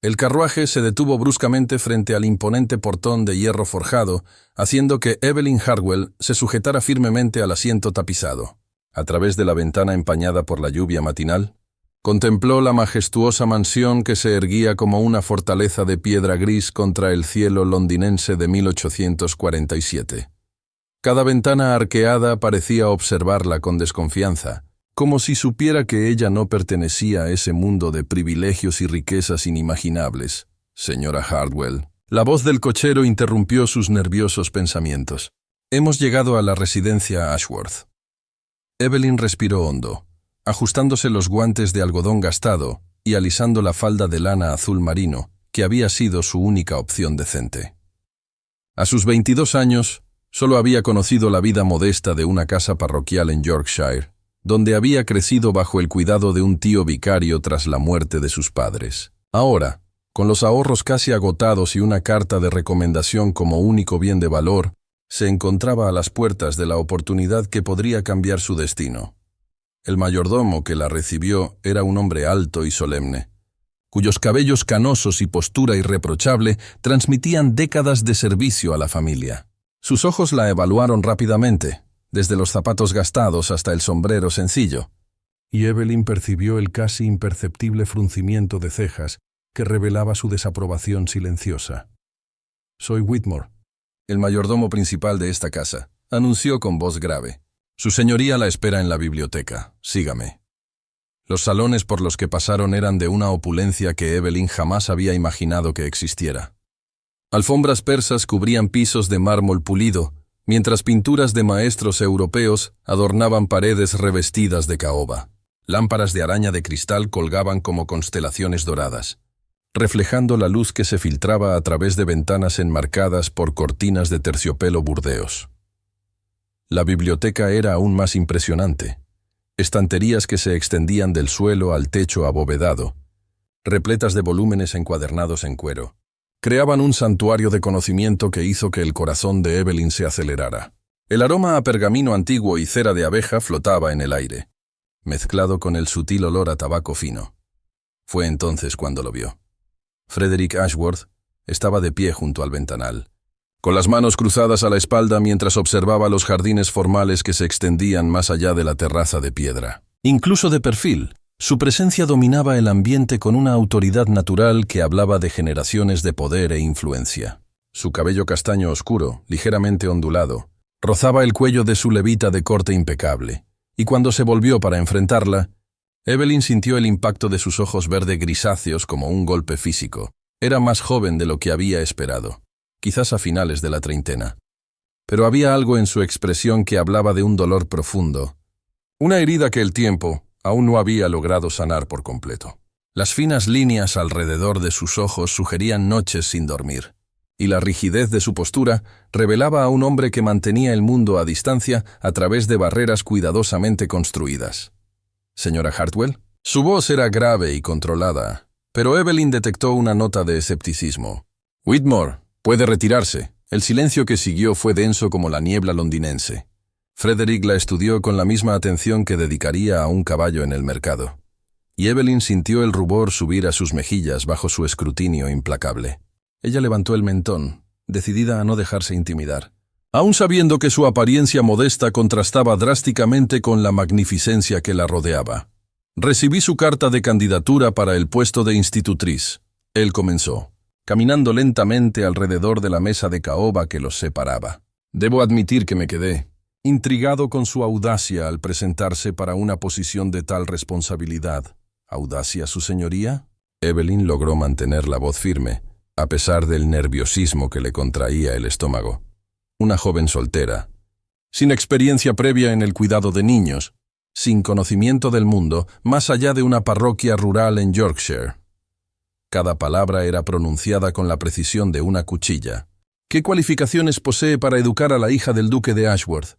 El carruaje se detuvo bruscamente frente al imponente portón de hierro forjado, haciendo que Evelyn Hartwell se sujetara firmemente al asiento tapizado. A través de la ventana empañada por la lluvia matinal, contempló la majestuosa mansión que se erguía como una fortaleza de piedra gris contra el cielo londinense de 1847. Cada ventana arqueada parecía observarla con desconfianza, como si supiera que ella no pertenecía a ese mundo de privilegios y riquezas inimaginables. Señora Hartwell. La voz del cochero interrumpió sus nerviosos pensamientos. Hemos llegado a la residencia Ashworth. Evelyn respiró hondo, ajustándose los guantes de algodón gastado y alisando la falda de lana azul marino, que había sido su única opción decente. A sus 22 años, solo había conocido la vida modesta de una casa parroquial en Yorkshire, donde había crecido bajo el cuidado de un tío vicario tras la muerte de sus padres. Ahora, con los ahorros casi agotados y una carta de recomendación como único bien de valor, se encontraba a las puertas de la oportunidad que podría cambiar su destino. El mayordomo que la recibió era un hombre alto y solemne, cuyos cabellos canosos y postura irreprochable transmitían décadas de servicio a la familia. Sus ojos la evaluaron rápidamente, desde los zapatos gastados hasta el sombrero sencillo, y Evelyn percibió el casi imperceptible fruncimiento de cejas que revelaba su desaprobación silenciosa. «Soy Whitmore, el mayordomo principal de esta casa», anunció con voz grave. «Su señoría la espera en la biblioteca. Sígame». Los salones por los que pasaron eran de una opulencia que Evelyn jamás había imaginado que existiera. Alfombras persas cubrían pisos de mármol pulido, mientras pinturas de maestros europeos adornaban paredes revestidas de caoba. Lámparas de araña de cristal colgaban como constelaciones doradas, reflejando la luz que se filtraba a través de ventanas enmarcadas por cortinas de terciopelo burdeos. La biblioteca era aún más impresionante. Estanterías que se extendían del suelo al techo abovedado, repletas de volúmenes encuadernados en cuero, creaban un santuario de conocimiento que hizo que el corazón de Evelyn se acelerara. El aroma a pergamino antiguo y cera de abeja flotaba en el aire, mezclado con el sutil olor a tabaco fino. Fue entonces cuando lo vio. Frederick Ashworth estaba de pie junto al ventanal, con las manos cruzadas a la espalda mientras observaba los jardines formales que se extendían más allá de la terraza de piedra. Incluso de perfil, su presencia dominaba el ambiente con una autoridad natural que hablaba de generaciones de poder e influencia. Su cabello castaño oscuro, ligeramente ondulado, rozaba el cuello de su levita de corte impecable, y cuando se volvió para enfrentarla, Evelyn sintió el impacto de sus ojos verde grisáceos como un golpe físico. Era más joven de lo que había esperado, quizás a finales de la treintena. Pero había algo en su expresión que hablaba de un dolor profundo, una herida que el tiempo aún no había logrado sanar por completo. Las finas líneas alrededor de sus ojos sugerían noches sin dormir, y la rigidez de su postura revelaba a un hombre que mantenía el mundo a distancia a través de barreras cuidadosamente construidas. «¿Señora Hartwell?» Su voz era grave y controlada, pero Evelyn detectó una nota de escepticismo. «Whitmore, puede retirarse». El silencio que siguió fue denso como la niebla londinense. Frederick la estudió con la misma atención que dedicaría a un caballo en el mercado, y Evelyn sintió el rubor subir a sus mejillas bajo su escrutinio implacable. Ella levantó el mentón, decidida a no dejarse intimidar, aun sabiendo que su apariencia modesta contrastaba drásticamente con la magnificencia que la rodeaba. «Recibí su carta de candidatura para el puesto de institutriz», él comenzó, caminando lentamente alrededor de la mesa de caoba que los separaba. «Debo admitir que me quedé intrigado con su audacia al presentarse para una posición de tal responsabilidad». «¿Audacia, su señoría?» Evelyn logró mantener la voz firme, a pesar del nerviosismo que le contraía el estómago. Una joven soltera, sin experiencia previa en el cuidado de niños, sin conocimiento del mundo, más allá de una parroquia rural en Yorkshire. Cada palabra era pronunciada con la precisión de una cuchilla. «¿Qué cualificaciones posee para educar a la hija del duque de Ashworth?»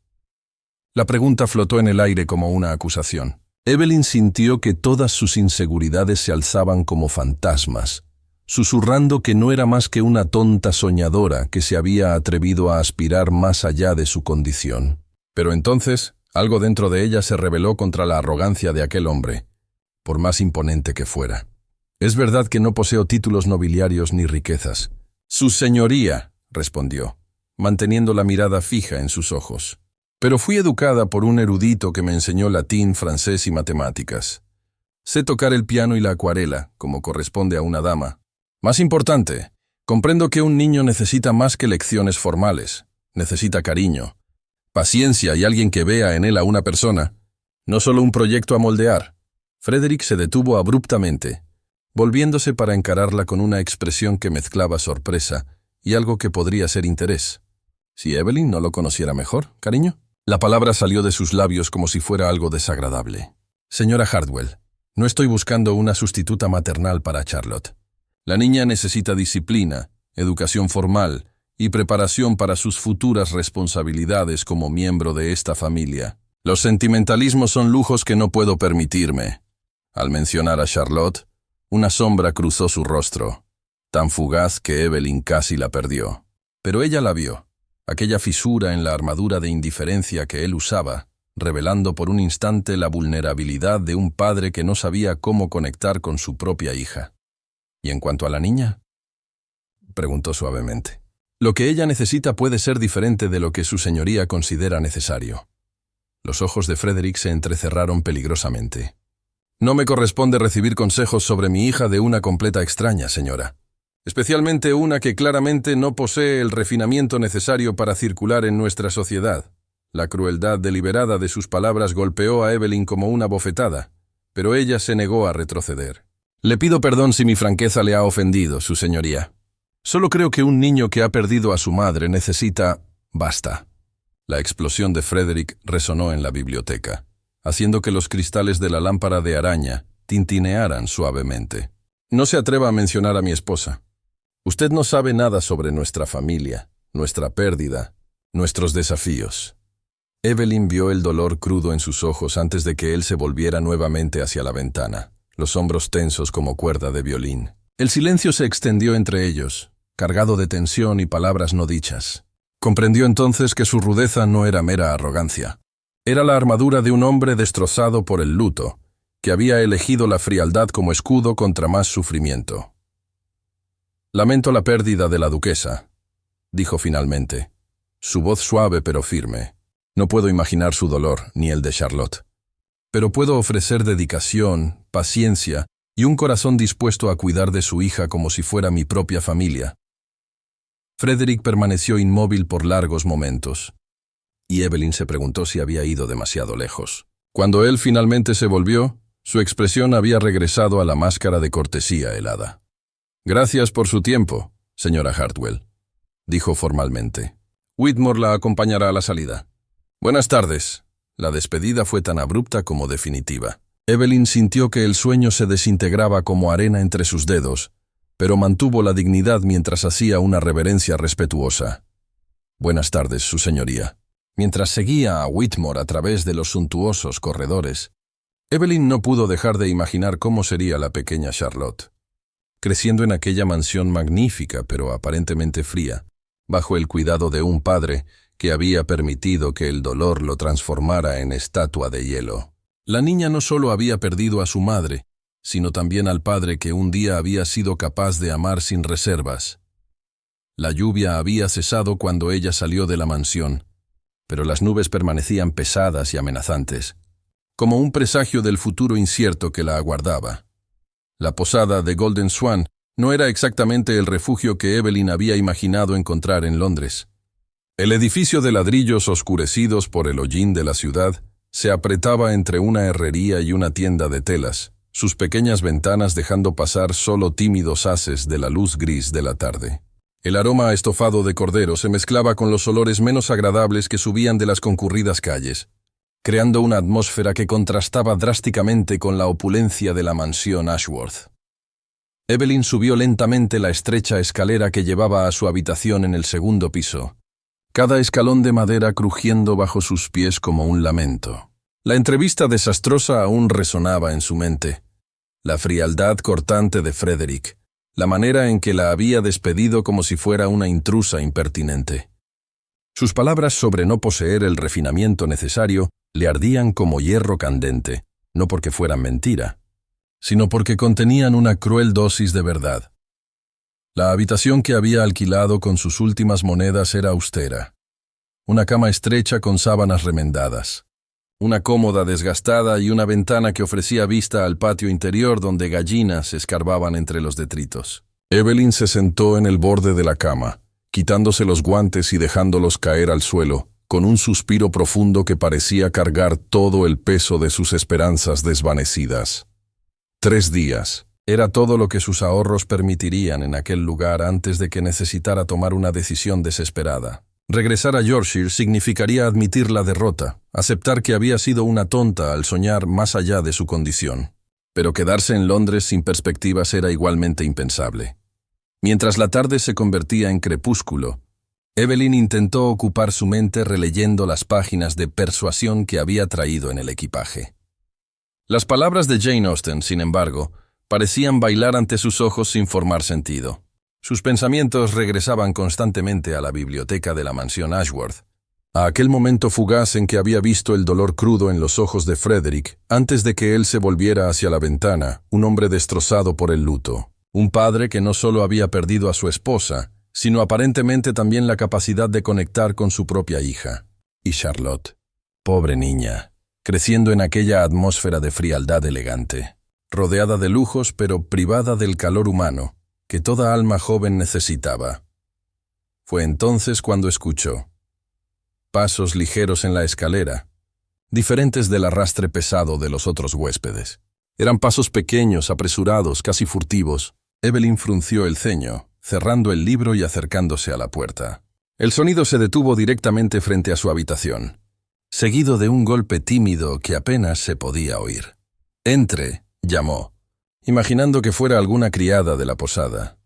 La pregunta flotó en el aire como una acusación. Evelyn sintió que todas sus inseguridades se alzaban como fantasmas, susurrando que no era más que una tonta soñadora que se había atrevido a aspirar más allá de su condición. Pero entonces, algo dentro de ella se rebeló contra la arrogancia de aquel hombre, por más imponente que fuera. Es verdad que no poseo títulos nobiliarios ni riquezas. Su señoría, respondió, manteniendo la mirada fija en sus ojos. Pero fui educada por un erudito que me enseñó latín, francés y matemáticas. Sé tocar el piano y la acuarela, como corresponde a una dama. Más importante, comprendo que un niño necesita más que lecciones formales. Necesita cariño, paciencia y alguien que vea en él a una persona, no solo un proyecto a moldear. Frederick se detuvo abruptamente, volviéndose para encararla con una expresión que mezclaba sorpresa y algo que podría ser interés. ¿Si Evelyn no lo conociera mejor, cariño? La palabra salió de sus labios como si fuera algo desagradable. Señora Hartwell, no estoy buscando una sustituta maternal para Charlotte. La niña necesita disciplina, educación formal y preparación para sus futuras responsabilidades como miembro de esta familia. Los sentimentalismos son lujos que no puedo permitirme. Al mencionar a Charlotte, una sombra cruzó su rostro, tan fugaz que Evelyn casi la perdió. Pero ella la vio, aquella fisura en la armadura de indiferencia que él usaba, revelando por un instante la vulnerabilidad de un padre que no sabía cómo conectar con su propia hija. ¿Y en cuanto a la niña?, preguntó suavemente. Lo que ella necesita puede ser diferente de lo que su señoría considera necesario. Los ojos de Frederick se entrecerraron peligrosamente. No me corresponde recibir consejos sobre mi hija de una completa extraña, señora. Especialmente una que claramente no posee el refinamiento necesario para circular en nuestra sociedad. La crueldad deliberada de sus palabras golpeó a Evelyn como una bofetada, pero ella se negó a retroceder. Le pido perdón si mi franqueza le ha ofendido, su señoría. Solo creo que un niño que ha perdido a su madre necesita... Basta. La explosión de Frederick resonó en la biblioteca, haciendo que los cristales de la lámpara de araña tintinearan suavemente. No se atreva a mencionar a mi esposa. Usted no sabe nada sobre nuestra familia, nuestra pérdida, nuestros desafíos. Evelyn vio el dolor crudo en sus ojos antes de que él se volviera nuevamente hacia la ventana, los hombros tensos como cuerda de violín. El silencio se extendió entre ellos, cargado de tensión y palabras no dichas. Comprendió entonces que su rudeza no era mera arrogancia. Era la armadura de un hombre destrozado por el luto, que había elegido la frialdad como escudo contra más sufrimiento. «Lamento la pérdida de la duquesa», dijo finalmente, su voz suave pero firme. «No puedo imaginar su dolor, ni el de Charlotte. Pero puedo ofrecer dedicación, paciencia y un corazón dispuesto a cuidar de su hija como si fuera mi propia familia». Frederick permaneció inmóvil por largos momentos, y Evelyn se preguntó si había ido demasiado lejos. Cuando él finalmente se volvió, su expresión había regresado a la máscara de cortesía helada. «Gracias por su tiempo, señora Hartwell», dijo formalmente. «Whitmore la acompañará a la salida». «Buenas tardes». La despedida fue tan abrupta como definitiva. Evelyn sintió que el sueño se desintegraba como arena entre sus dedos, pero mantuvo la dignidad mientras hacía una reverencia respetuosa. «Buenas tardes, su señoría». Mientras seguía a Whitmore a través de los suntuosos corredores, Evelyn no pudo dejar de imaginar cómo sería la pequeña Charlotte, creciendo en aquella mansión magnífica pero aparentemente fría, bajo el cuidado de un padre que había permitido que el dolor lo transformara en estatua de hielo. La niña no solo había perdido a su madre, sino también al padre que un día había sido capaz de amar sin reservas. La lluvia había cesado cuando ella salió de la mansión, pero las nubes permanecían pesadas y amenazantes, como un presagio del futuro incierto que la aguardaba. La posada de Golden Swan no era exactamente el refugio que Evelyn había imaginado encontrar en Londres. El edificio de ladrillos oscurecidos por el hollín de la ciudad se apretaba entre una herrería y una tienda de telas, sus pequeñas ventanas dejando pasar solo tímidos haces de la luz gris de la tarde. El aroma a estofado de cordero se mezclaba con los olores menos agradables que subían de las concurridas calles, creando una atmósfera que contrastaba drásticamente con la opulencia de la mansión Ashworth. Evelyn subió lentamente la estrecha escalera que llevaba a su habitación en el segundo piso, cada escalón de madera crujiendo bajo sus pies como un lamento. La entrevista desastrosa aún resonaba en su mente. La frialdad cortante de Frederick, la manera en que la había despedido como si fuera una intrusa impertinente. Sus palabras sobre no poseer el refinamiento necesario le ardían como hierro candente, no porque fueran mentira, sino porque contenían una cruel dosis de verdad. La habitación que había alquilado con sus últimas monedas era austera. Una cama estrecha con sábanas remendadas, una cómoda desgastada y una ventana que ofrecía vista al patio interior donde gallinas escarbaban entre los detritos. Evelyn se sentó en el borde de la cama, quitándose los guantes y dejándolos caer al suelo, con un suspiro profundo que parecía cargar todo el peso de sus esperanzas desvanecidas. 3 días. Era todo lo que sus ahorros permitirían en aquel lugar antes de que necesitara tomar una decisión desesperada. Regresar a Yorkshire significaría admitir la derrota, aceptar que había sido una tonta al soñar más allá de su condición. Pero quedarse en Londres sin perspectivas era igualmente impensable. Mientras la tarde se convertía en crepúsculo, Evelyn intentó ocupar su mente releyendo las páginas de persuasión que había traído en el equipaje. Las palabras de Jane Austen, sin embargo, parecían bailar ante sus ojos sin formar sentido. Sus pensamientos regresaban constantemente a la biblioteca de la mansión Ashworth, a aquel momento fugaz en que había visto el dolor crudo en los ojos de Frederick antes de que él se volviera hacia la ventana, un hombre destrozado por el luto. Un padre que no solo había perdido a su esposa, sino aparentemente también la capacidad de conectar con su propia hija. Y Charlotte, pobre niña, creciendo en aquella atmósfera de frialdad elegante, rodeada de lujos pero privada del calor humano que toda alma joven necesitaba. Fue entonces cuando escuchó pasos ligeros en la escalera, diferentes del arrastre pesado de los otros huéspedes. Eran pasos pequeños, apresurados, casi furtivos. Evelyn frunció el ceño, cerrando el libro y acercándose a la puerta. El sonido se detuvo directamente frente a su habitación, seguido de un golpe tímido que apenas se podía oír. «Entre», llamó, imaginando que fuera alguna criada de la posada.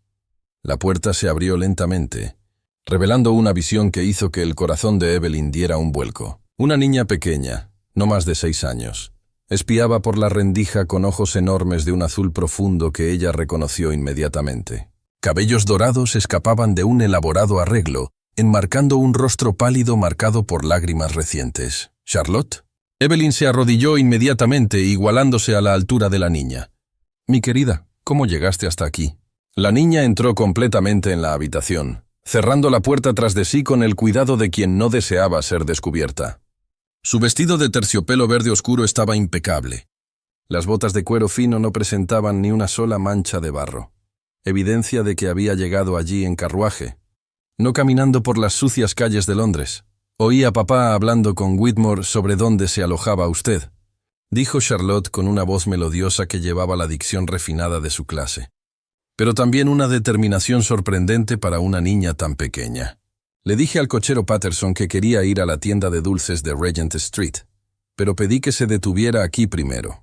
La puerta se abrió lentamente, revelando una visión que hizo que el corazón de Evelyn diera un vuelco. Una niña pequeña, no más de 6 años, espiaba por la rendija con ojos enormes de un azul profundo que ella reconoció inmediatamente. Cabellos dorados escapaban de un elaborado arreglo, enmarcando un rostro pálido marcado por lágrimas recientes. «¿Charlotte?» Evelyn se arrodilló inmediatamente, igualándose a la altura de la niña. «Mi querida, ¿cómo llegaste hasta aquí?» La niña entró completamente en la habitación, cerrando la puerta tras de sí con el cuidado de quien no deseaba ser descubierta. Su vestido de terciopelo verde oscuro estaba impecable. Las botas de cuero fino no presentaban ni una sola mancha de barro, evidencia de que había llegado allí en carruaje, no caminando por las sucias calles de Londres. «Oí a papá hablando con Whitmore sobre dónde se alojaba usted», dijo Charlotte con una voz melodiosa que llevaba la dicción refinada de su clase, pero también una determinación sorprendente para una niña tan pequeña. «Le dije al cochero Patterson que quería ir a la tienda de dulces de Regent Street, pero pedí que se detuviera aquí primero».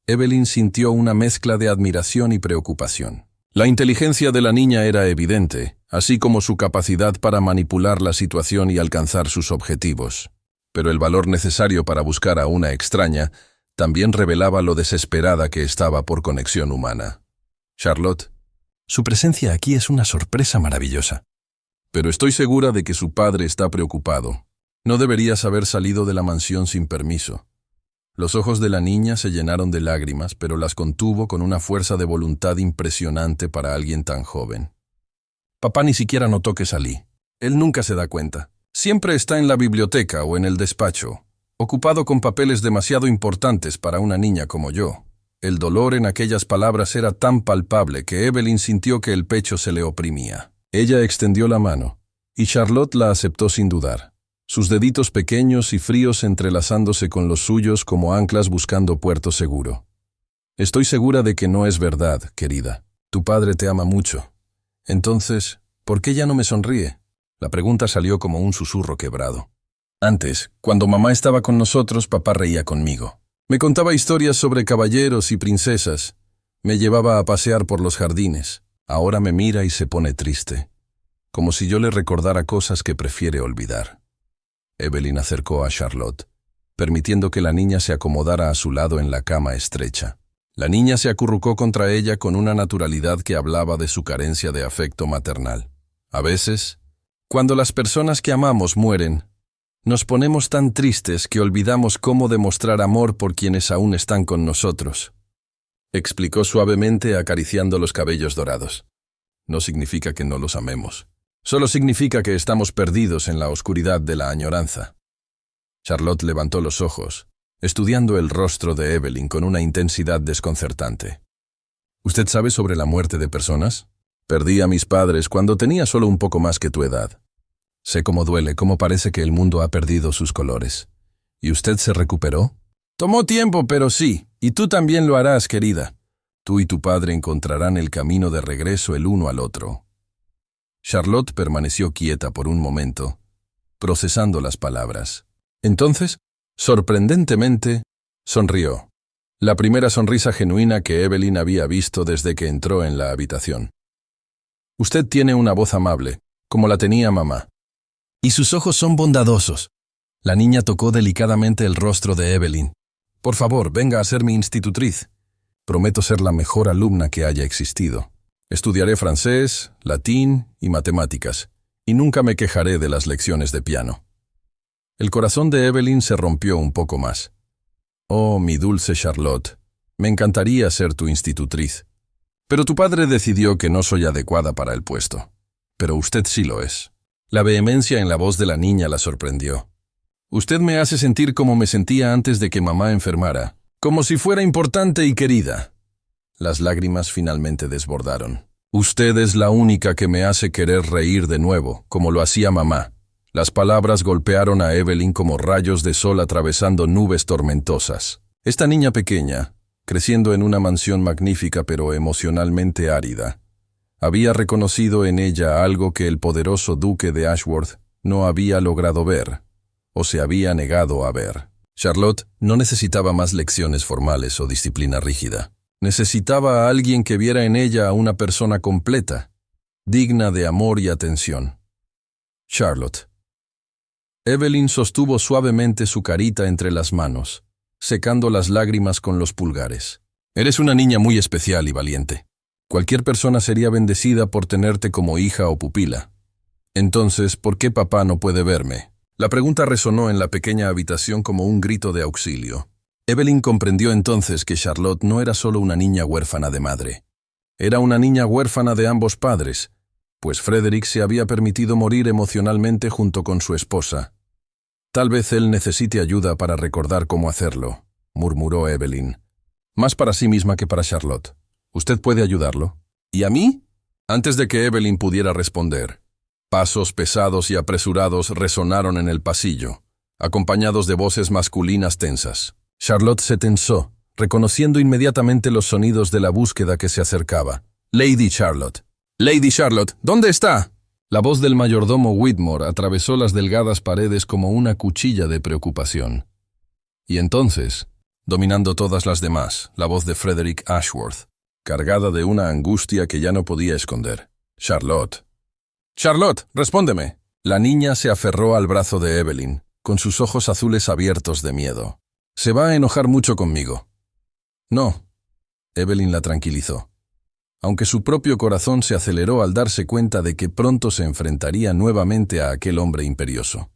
Evelyn sintió una mezcla de admiración y preocupación. La inteligencia de la niña era evidente, así como su capacidad para manipular la situación y alcanzar sus objetivos. Pero el valor necesario para buscar a una extraña también revelaba lo desesperada que estaba por conexión humana. «Charlotte, su presencia aquí es una sorpresa maravillosa. Pero estoy segura de que su padre está preocupado. No deberías haber salido de la mansión sin permiso». Los ojos de la niña se llenaron de lágrimas, pero las contuvo con una fuerza de voluntad impresionante para alguien tan joven. «Papá ni siquiera notó que salí. Él nunca se da cuenta. Siempre está en la biblioteca o en el despacho, ocupado con papeles demasiado importantes para una niña como yo». El dolor en aquellas palabras era tan palpable que Evelyn sintió que el pecho se le oprimía. Ella extendió la mano, y Charlotte la aceptó sin dudar, sus deditos pequeños y fríos entrelazándose con los suyos como anclas buscando puerto seguro. «Estoy segura de que no es verdad, querida. Tu padre te ama mucho. Entonces, ¿por qué ya no me sonríe?» La pregunta salió como un susurro quebrado. «Antes, cuando mamá estaba con nosotros, papá reía conmigo. Me contaba historias sobre caballeros y princesas. Me llevaba a pasear por los jardines. Ahora me mira y se pone triste, como si yo le recordara cosas que prefiere olvidar». Evelyn acercó a Charlotte, permitiendo que la niña se acomodara a su lado en la cama estrecha. La niña se acurrucó contra ella con una naturalidad que hablaba de su carencia de afecto maternal. «A veces, cuando las personas que amamos mueren, nos ponemos tan tristes que olvidamos cómo demostrar amor por quienes aún están con nosotros. explicó suavemente acariciando los cabellos dorados. No significa que no los amemos. Solo significa que estamos perdidos en la oscuridad de la añoranza. Charlotte levantó los ojos, estudiando el rostro de Evelyn con una intensidad desconcertante. ¿Usted sabe sobre la muerte de personas? Perdí a mis padres cuando tenía solo un poco más que tu edad. Sé cómo duele, cómo parece que el mundo ha perdido sus colores. ¿Y usted se recuperó? Tomó tiempo, pero sí, y tú también lo harás, querida. Tú y tu padre encontrarán el camino de regreso el uno al otro. Charlotte permaneció quieta por un momento, procesando las palabras. Entonces, sorprendentemente, sonrió. La primera sonrisa genuina que Evelyn había visto desde que entró en la habitación. Usted tiene una voz amable, como la tenía mamá. Y sus ojos son bondadosos. La niña tocó delicadamente el rostro de Evelyn. Por favor, venga a ser mi institutriz. Prometo ser la mejor alumna que haya existido. Estudiaré francés, latín y matemáticas, y nunca me quejaré de las lecciones de piano. El corazón de Evelyn se rompió un poco más. Oh, mi dulce Charlotte, me encantaría ser tu institutriz. Pero tu padre decidió que no soy adecuada para el puesto. Pero usted sí lo es. La vehemencia en la voz de la niña la sorprendió. Usted me hace sentir como me sentía antes de que mamá enfermara, como si fuera importante y querida. Las lágrimas finalmente desbordaron. Usted es la única que me hace querer reír de nuevo, como lo hacía mamá. Las palabras golpearon a Evelyn como rayos de sol atravesando nubes tormentosas. Esta niña pequeña, creciendo en una mansión magnífica pero emocionalmente árida, había reconocido en ella algo que el poderoso duque de Ashworth no había logrado ver, o se había negado a ver. Charlotte no necesitaba más lecciones formales o disciplina rígida. Necesitaba a alguien que viera en ella a una persona completa, digna de amor y atención. Charlotte. Evelyn sostuvo suavemente su carita entre las manos, secando las lágrimas con los pulgares. Eres una niña muy especial y valiente. Cualquier persona sería bendecida por tenerte como hija o pupila. Entonces, ¿por qué papá no puede verme? La pregunta resonó en la pequeña habitación como un grito de auxilio. Evelyn comprendió entonces que Charlotte no era solo una niña huérfana de madre. Era una niña huérfana de ambos padres, pues Frederick se había permitido morir emocionalmente junto con su esposa. Tal vez él necesite ayuda para recordar cómo hacerlo, murmuró Evelyn. Más para sí misma que para Charlotte. ¿Usted puede ayudarlo? ¿Y a mí? Antes de que Evelyn pudiera responder, pasos pesados y apresurados resonaron en el pasillo, acompañados de voces masculinas tensas. Charlotte se tensó, reconociendo inmediatamente los sonidos de la búsqueda que se acercaba. Lady Charlotte. Lady Charlotte, ¿dónde está? La voz del mayordomo Whitmore atravesó las delgadas paredes como una cuchilla de preocupación. Y entonces, dominando todas las demás, la voz de Frederick Ashworth, cargada de una angustia que ya no podía esconder. Charlotte. Charlotte, respóndeme. La niña se aferró al brazo de Evelyn, con sus ojos azules abiertos de miedo. Se va a enojar mucho conmigo. No. Evelyn la tranquilizó. Aunque su propio corazón se aceleró al darse cuenta de que pronto se enfrentaría nuevamente a aquel hombre imperioso.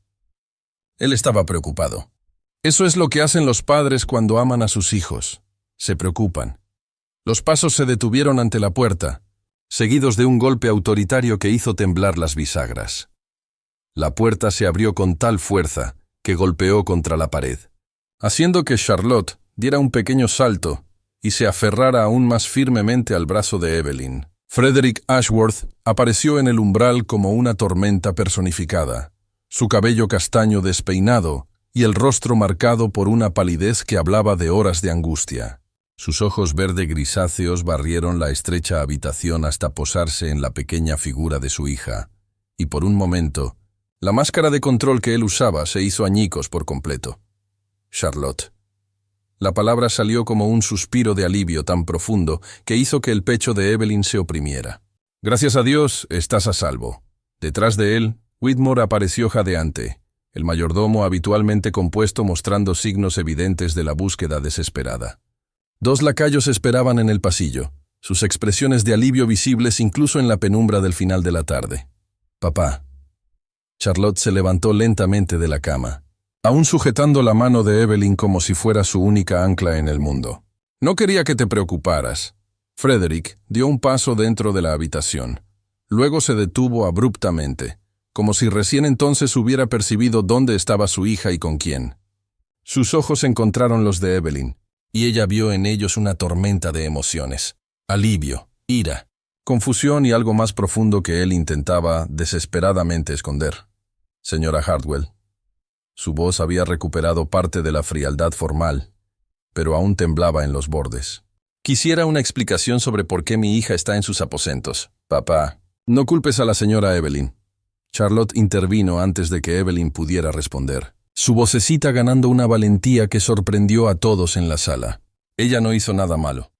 Él estaba preocupado. Eso es lo que hacen los padres cuando aman a sus hijos. Se preocupan. Los pasos se detuvieron ante la puerta, seguidos de un golpe autoritario que hizo temblar las bisagras. La puerta se abrió con tal fuerza que golpeó contra la pared, haciendo que Charlotte diera un pequeño salto y se aferrara aún más firmemente al brazo de Evelyn. Frederick Ashworth apareció en el umbral como una tormenta personificada, su cabello castaño despeinado y el rostro marcado por una palidez que hablaba de horas de angustia. Sus ojos verde grisáceos barrieron la estrecha habitación hasta posarse en la pequeña figura de su hija, y por un momento, la máscara de control que él usaba se hizo añicos por completo. Charlotte. La palabra salió como un suspiro de alivio tan profundo que hizo que el pecho de Evelyn se oprimiera. Gracias a Dios, estás a salvo. Detrás de él, Whitmore apareció jadeante, el mayordomo habitualmente compuesto mostrando signos evidentes de la búsqueda desesperada. Dos lacayos esperaban en el pasillo, sus expresiones de alivio visibles incluso en la penumbra del final de la tarde. Papá. Charlotte se levantó lentamente de la cama, aún sujetando la mano de Evelyn como si fuera su única ancla en el mundo. No quería que te preocuparas. Frederick dio un paso dentro de la habitación. Luego se detuvo abruptamente, como si recién entonces hubiera percibido dónde estaba su hija y con quién. Sus ojos encontraron los de Evelyn, y ella vio en ellos una tormenta de emociones. Alivio, ira, confusión y algo más profundo que él intentaba desesperadamente esconder. Señora Hartwell. Su voz había recuperado parte de la frialdad formal, pero aún temblaba en los bordes. Quisiera una explicación sobre por qué mi hija está en sus aposentos. Papá, no culpes a la señora Evelyn. Charlotte intervino antes de que Evelyn pudiera responder, su vocecita ganando una valentía que sorprendió a todos en la sala. Ella no hizo nada malo.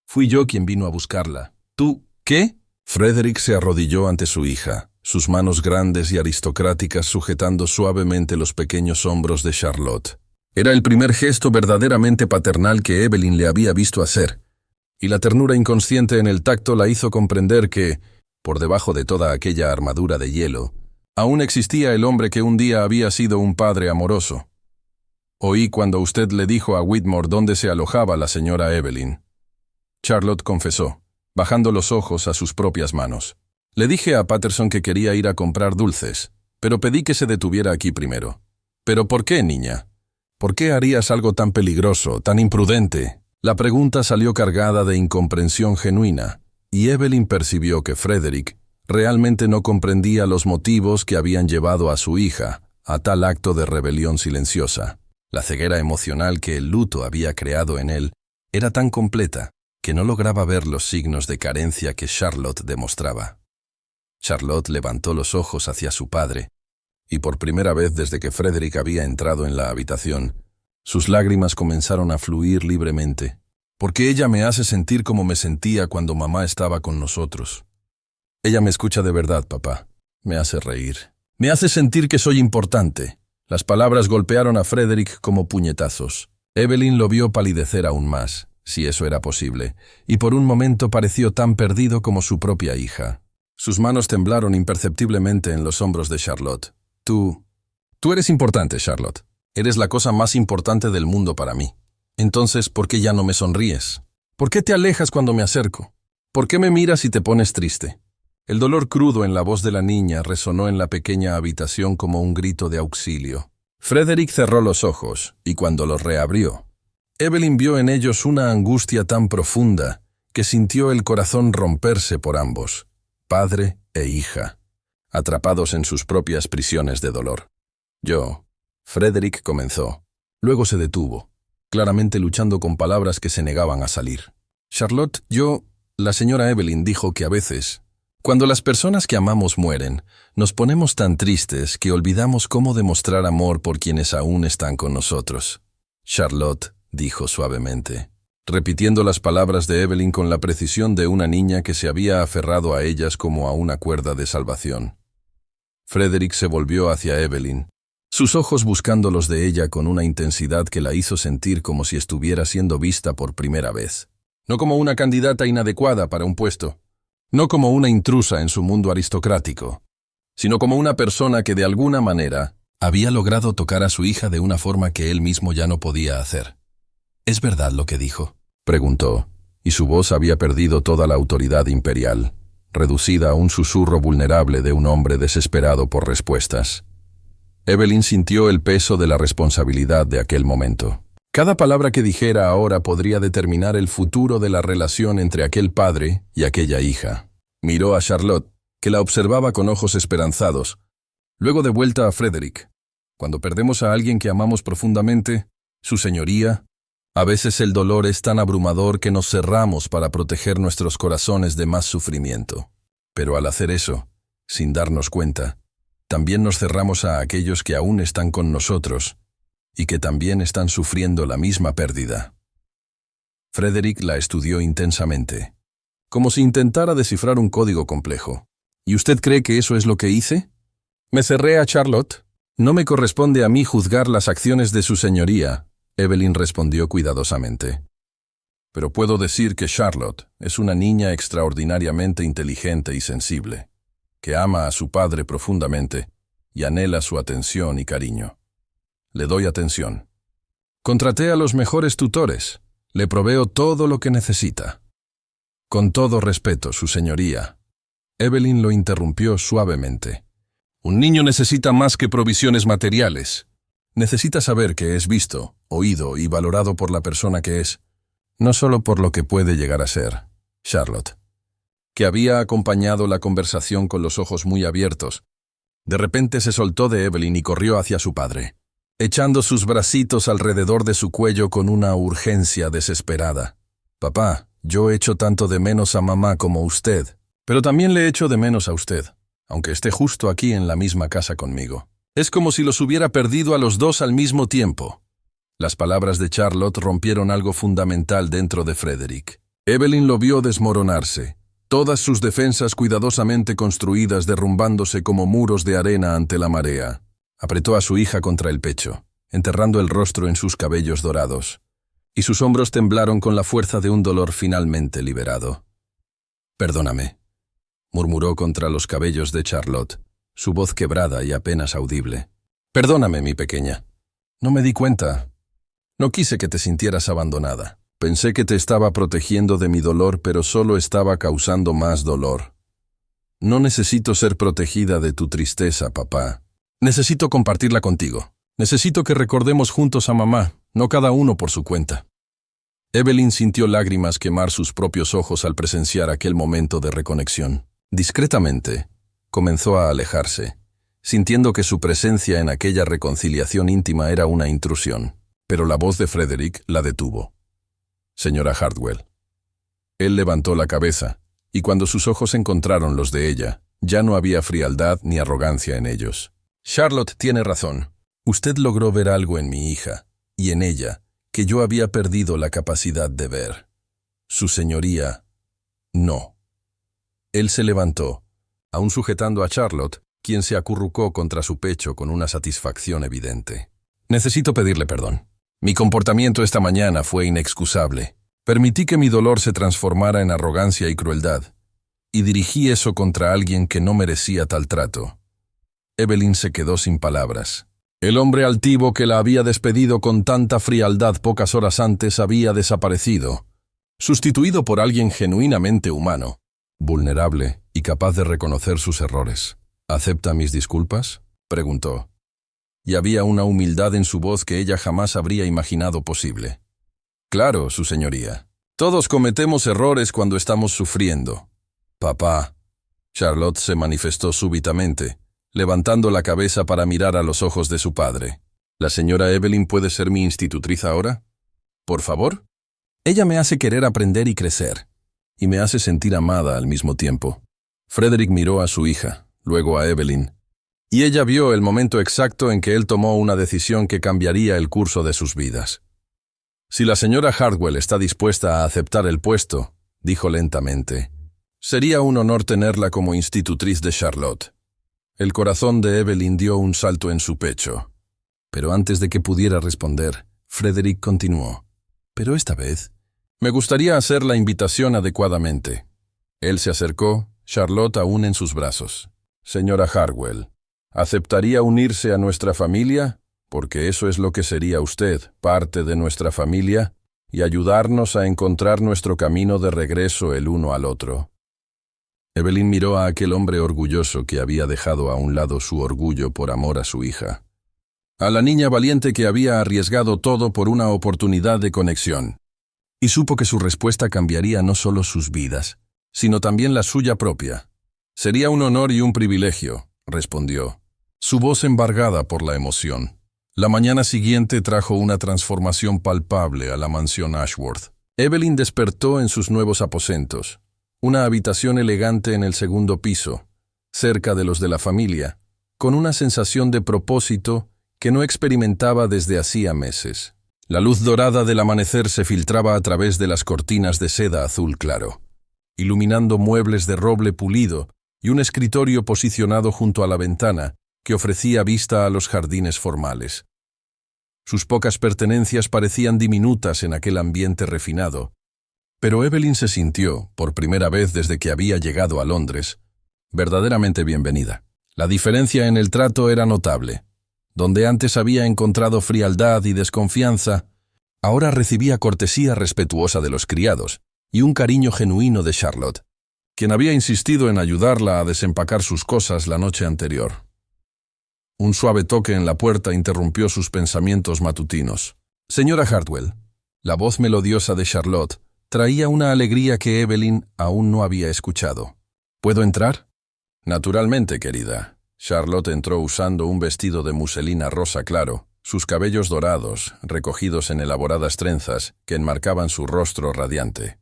Fui yo quien vino a buscarla. ¿Tú qué? Frederick se arrodilló ante su hija, sus manos grandes y aristocráticas sujetando suavemente los pequeños hombros de Charlotte. Era el primer gesto verdaderamente paternal que Evelyn le había visto hacer, y la ternura inconsciente en el tacto la hizo comprender que, por debajo de toda aquella armadura de hielo, aún existía el hombre que un día había sido un padre amoroso. Oí cuando usted le dijo a Whitmore dónde se alojaba la señora Evelyn. Charlotte confesó, bajando los ojos a sus propias manos. Le dije a Patterson que quería ir a comprar dulces, pero pedí que se detuviera aquí primero. ¿Pero por qué, niña? ¿Por qué harías algo tan peligroso, tan imprudente? La pregunta salió cargada de incomprensión genuina, y Evelyn percibió que Frederick realmente no comprendía los motivos que habían llevado a su hija a tal acto de rebelión silenciosa. La ceguera emocional que el luto había creado en él era tan completa que no lograba ver los signos de carencia que Charlotte demostraba. Charlotte levantó los ojos hacia su padre, y por primera vez desde que Frederick había entrado en la habitación, sus lágrimas comenzaron a fluir libremente, porque ella me hace sentir como me sentía cuando mamá estaba con nosotros. Ella me escucha de verdad, papá. Me hace reír. Me hace sentir que soy importante. Las palabras golpearon a Frederick como puñetazos. Evelyn lo vio palidecer aún más, si eso era posible, y por un momento pareció tan perdido como su propia hija. Sus manos temblaron imperceptiblemente en los hombros de Charlotte. Tú eres importante, Charlotte. Eres la cosa más importante del mundo para mí. Entonces, ¿por qué ya no me sonríes? ¿Por qué te alejas cuando me acerco? ¿Por qué me miras y te pones triste? El dolor crudo en la voz de la niña resonó en la pequeña habitación como un grito de auxilio. Frederick cerró los ojos, y cuando los reabrió, Evelyn vio en ellos una angustia tan profunda que sintió el corazón romperse por ambos, padre e hija, atrapados en sus propias prisiones de dolor. Frederick comenzó. Luego se detuvo, claramente luchando con palabras que se negaban a salir. Charlotte, la señora Evelyn dijo que a veces, cuando las personas que amamos mueren, nos ponemos tan tristes que olvidamos cómo demostrar amor por quienes aún están con nosotros. Charlotte dijo suavemente, repitiendo las palabras de Evelyn con la precisión de una niña que se había aferrado a ellas como a una cuerda de salvación. Frederick se volvió hacia Evelyn, sus ojos buscando los de ella con una intensidad que la hizo sentir como si estuviera siendo vista por primera vez. No como una candidata inadecuada para un puesto, no como una intrusa en su mundo aristocrático, sino como una persona que de alguna manera había logrado tocar a su hija de una forma que él mismo ya no podía hacer. ¿Es verdad lo que dijo?, preguntó, y su voz había perdido toda la autoridad imperial, reducida a un susurro vulnerable de un hombre desesperado por respuestas. Evelyn sintió el peso de la responsabilidad de aquel momento. Cada palabra que dijera ahora podría determinar el futuro de la relación entre aquel padre y aquella hija. Miró a Charlotte, que la observaba con ojos esperanzados, luego de vuelta a Frederick. Cuando perdemos a alguien que amamos profundamente, su señoría, a veces el dolor es tan abrumador que nos cerramos para proteger nuestros corazones de más sufrimiento. Pero al hacer eso, sin darnos cuenta, también nos cerramos a aquellos que aún están con nosotros y que también están sufriendo la misma pérdida. Frederick la estudió intensamente, como si intentara descifrar un código complejo. ¿Y usted cree que eso es lo que hice? Me cerré a Charlotte. No me corresponde a mí juzgar las acciones de su señoría, Evelyn respondió cuidadosamente. Pero puedo decir que Charlotte es una niña extraordinariamente inteligente y sensible, que ama a su padre profundamente y anhela su atención y cariño. Le doy atención. Contraté a los mejores tutores. Le proveo todo lo que necesita. Con todo respeto, su señoría. Evelyn lo interrumpió suavemente. Un niño necesita más que provisiones materiales. Necesita saber que es visto, oído y valorado por la persona que es, no solo por lo que puede llegar a ser. Charlotte, que había acompañado la conversación con los ojos muy abiertos, de repente se soltó de Evelyn y corrió hacia su padre, echando sus bracitos alrededor de su cuello con una urgencia desesperada. Papá, yo echo tanto de menos a mamá como usted, pero también le echo de menos a usted, aunque esté justo aquí en la misma casa conmigo. Es como si los hubiera perdido a los dos al mismo tiempo. Las palabras de Charlotte rompieron algo fundamental dentro de Frederick. Evelyn lo vio desmoronarse, todas sus defensas cuidadosamente construidas derrumbándose como muros de arena ante la marea. Apretó a su hija contra el pecho, enterrando el rostro en sus cabellos dorados, y sus hombros temblaron con la fuerza de un dolor finalmente liberado. «Perdóname», murmuró contra los cabellos de Charlotte, su voz quebrada y apenas audible. «Perdóname, mi pequeña. No me di cuenta. No quise que te sintieras abandonada. Pensé que te estaba protegiendo de mi dolor, pero solo estaba causando más dolor. No necesito ser protegida de tu tristeza, papá. Necesito compartirla contigo. Necesito que recordemos juntos a mamá, no cada uno por su cuenta». Evelyn sintió lágrimas quemar sus propios ojos al presenciar aquel momento de reconexión. Discretamente, comenzó a alejarse, sintiendo que su presencia en aquella reconciliación íntima era una intrusión. Pero la voz de Frederick la detuvo. «Señora Hartwell». Él levantó la cabeza, y cuando sus ojos encontraron los de ella, ya no había frialdad ni arrogancia en ellos. «Charlotte tiene razón. Usted logró ver algo en mi hija, y en ella, que yo había perdido la capacidad de ver. Su señoría, no». Él se levantó, aún sujetando a Charlotte, quien se acurrucó contra su pecho con una satisfacción evidente. «Necesito pedirle perdón. Mi comportamiento esta mañana fue inexcusable. Permití que mi dolor se transformara en arrogancia y crueldad, y dirigí eso contra alguien que no merecía tal trato». Evelyn se quedó sin palabras. El hombre altivo que la había despedido con tanta frialdad pocas horas antes había desaparecido, sustituido por alguien genuinamente humano, vulnerable y capaz de reconocer sus errores. «¿Acepta mis disculpas?», preguntó. Y había una humildad en su voz que ella jamás habría imaginado posible. «Claro, su señoría. Todos cometemos errores cuando estamos sufriendo». «Papá». Charlotte se manifestó súbitamente, levantando la cabeza para mirar a los ojos de su padre. «¿La señora Evelyn puede ser mi institutriz ahora? Por favor. Ella me hace querer aprender y crecer, y me hace sentir amada al mismo tiempo». Frederick miró a su hija, luego a Evelyn, y ella vio el momento exacto en que él tomó una decisión que cambiaría el curso de sus vidas. «Si la señora Hartwell está dispuesta a aceptar el puesto», dijo lentamente, «sería un honor tenerla como institutriz de Charlotte». El corazón de Evelyn dio un salto en su pecho. Pero antes de que pudiera responder, Frederick continuó. «Pero esta vez, me gustaría hacer la invitación adecuadamente». Él se acercó, Charlotte aún en sus brazos. «Señora Hartwell, ¿aceptaría unirse a nuestra familia? Porque eso es lo que sería usted, parte de nuestra familia, y ayudarnos a encontrar nuestro camino de regreso el uno al otro». Evelyn miró a aquel hombre orgulloso que había dejado a un lado su orgullo por amor a su hija. A la niña valiente que había arriesgado todo por una oportunidad de conexión. Y supo que su respuesta cambiaría no solo sus vidas, sino también la suya propia. «Sería un honor y un privilegio», respondió, su voz embargada por la emoción. La mañana siguiente trajo una transformación palpable a la mansión Ashworth. Evelyn despertó en sus nuevos aposentos, una habitación elegante en el segundo piso, cerca de los de la familia, con una sensación de propósito que no experimentaba desde hacía meses. La luz dorada del amanecer se filtraba a través de las cortinas de seda azul claro, iluminando muebles de roble pulido y un escritorio posicionado junto a la ventana que ofrecía vista a los jardines formales. Sus pocas pertenencias parecían diminutas en aquel ambiente refinado, pero Evelyn se sintió, por primera vez desde que había llegado a Londres, verdaderamente bienvenida. La diferencia en el trato era notable. Donde antes había encontrado frialdad y desconfianza, Ahora recibía cortesía respetuosa de los criados y un cariño genuino de Charlotte, quien había insistido en ayudarla a desempacar sus cosas la noche anterior. Un suave toque en la puerta interrumpió sus pensamientos matutinos. «Señora Hartwell». La voz melodiosa de Charlotte traía una alegría que Evelyn aún no había escuchado. «¿Puedo entrar?» «Naturalmente, querida». Charlotte entró usando un vestido de muselina rosa claro, sus cabellos dorados, recogidos en elaboradas trenzas, que enmarcaban su rostro radiante.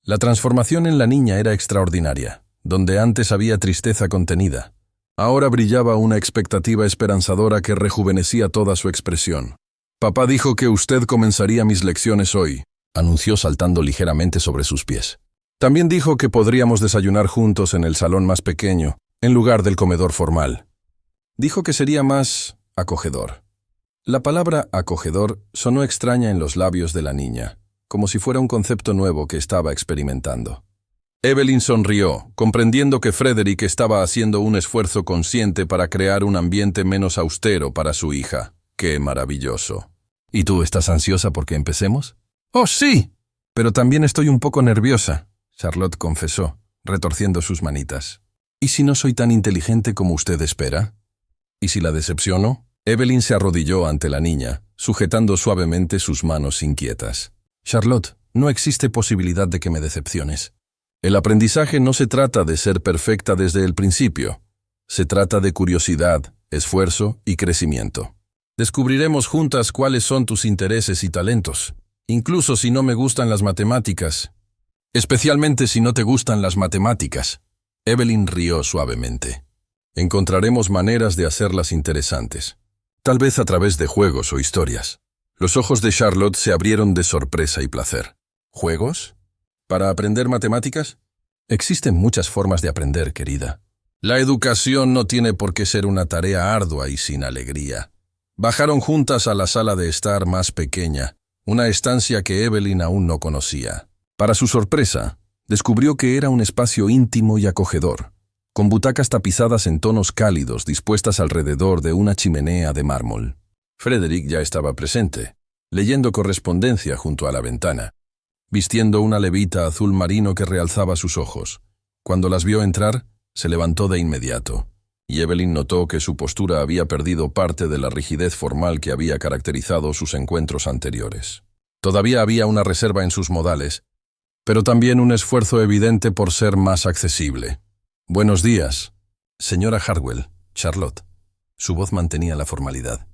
La transformación en la niña era extraordinaria. Donde antes había tristeza contenida, ahora brillaba una expectativa esperanzadora que rejuvenecía toda su expresión. «Papá dijo que usted comenzaría mis lecciones hoy», anunció saltando ligeramente sobre sus pies. «También dijo que podríamos desayunar juntos en el salón más pequeño, en lugar del comedor formal. Dijo que sería más acogedor». La palabra acogedor sonó extraña en los labios de la niña, como si fuera un concepto nuevo que estaba experimentando. Evelyn sonrió, comprendiendo que Frederick estaba haciendo un esfuerzo consciente para crear un ambiente menos austero para su hija. ¡Qué maravilloso! ¿Y tú estás ansiosa porque empecemos? ¡Oh, sí! Pero también estoy un poco nerviosa, Charlotte confesó, retorciendo sus manitas. ¿Y si no soy tan inteligente como usted espera? ¿Y si la decepciono? Evelyn se arrodilló ante la niña, sujetando suavemente sus manos inquietas. «Charlotte, no existe posibilidad de que me decepciones. El aprendizaje no se trata de ser perfecta desde el principio. Se trata de curiosidad, esfuerzo y crecimiento. Descubriremos juntas cuáles son tus intereses y talentos, incluso si no me gustan las matemáticas. Especialmente si no te gustan las matemáticas». Evelyn rió suavemente. «Encontraremos maneras de hacerlas interesantes. Tal vez a través de juegos o historias». Los ojos de Charlotte se abrieron de sorpresa y placer. ¿Juegos? ¿Para aprender matemáticas? Existen muchas formas de aprender, querida. La educación no tiene por qué ser una tarea ardua y sin alegría. Bajaron juntas a la sala de estar más pequeña, una estancia que Evelyn aún no conocía. Para su sorpresa, descubrió que era un espacio íntimo y acogedor, con butacas tapizadas en tonos cálidos dispuestas alrededor de una chimenea de mármol. Frederick ya estaba presente, leyendo correspondencia junto a la ventana, vistiendo una levita azul marino que realzaba sus ojos. Cuando las vio entrar, se levantó de inmediato, y Evelyn notó que su postura había perdido parte de la rigidez formal que había caracterizado sus encuentros anteriores. Todavía había una reserva en sus modales, pero también un esfuerzo evidente por ser más accesible. «Buenos días, señora Hartwell, Charlotte». Su voz mantenía la formalidad,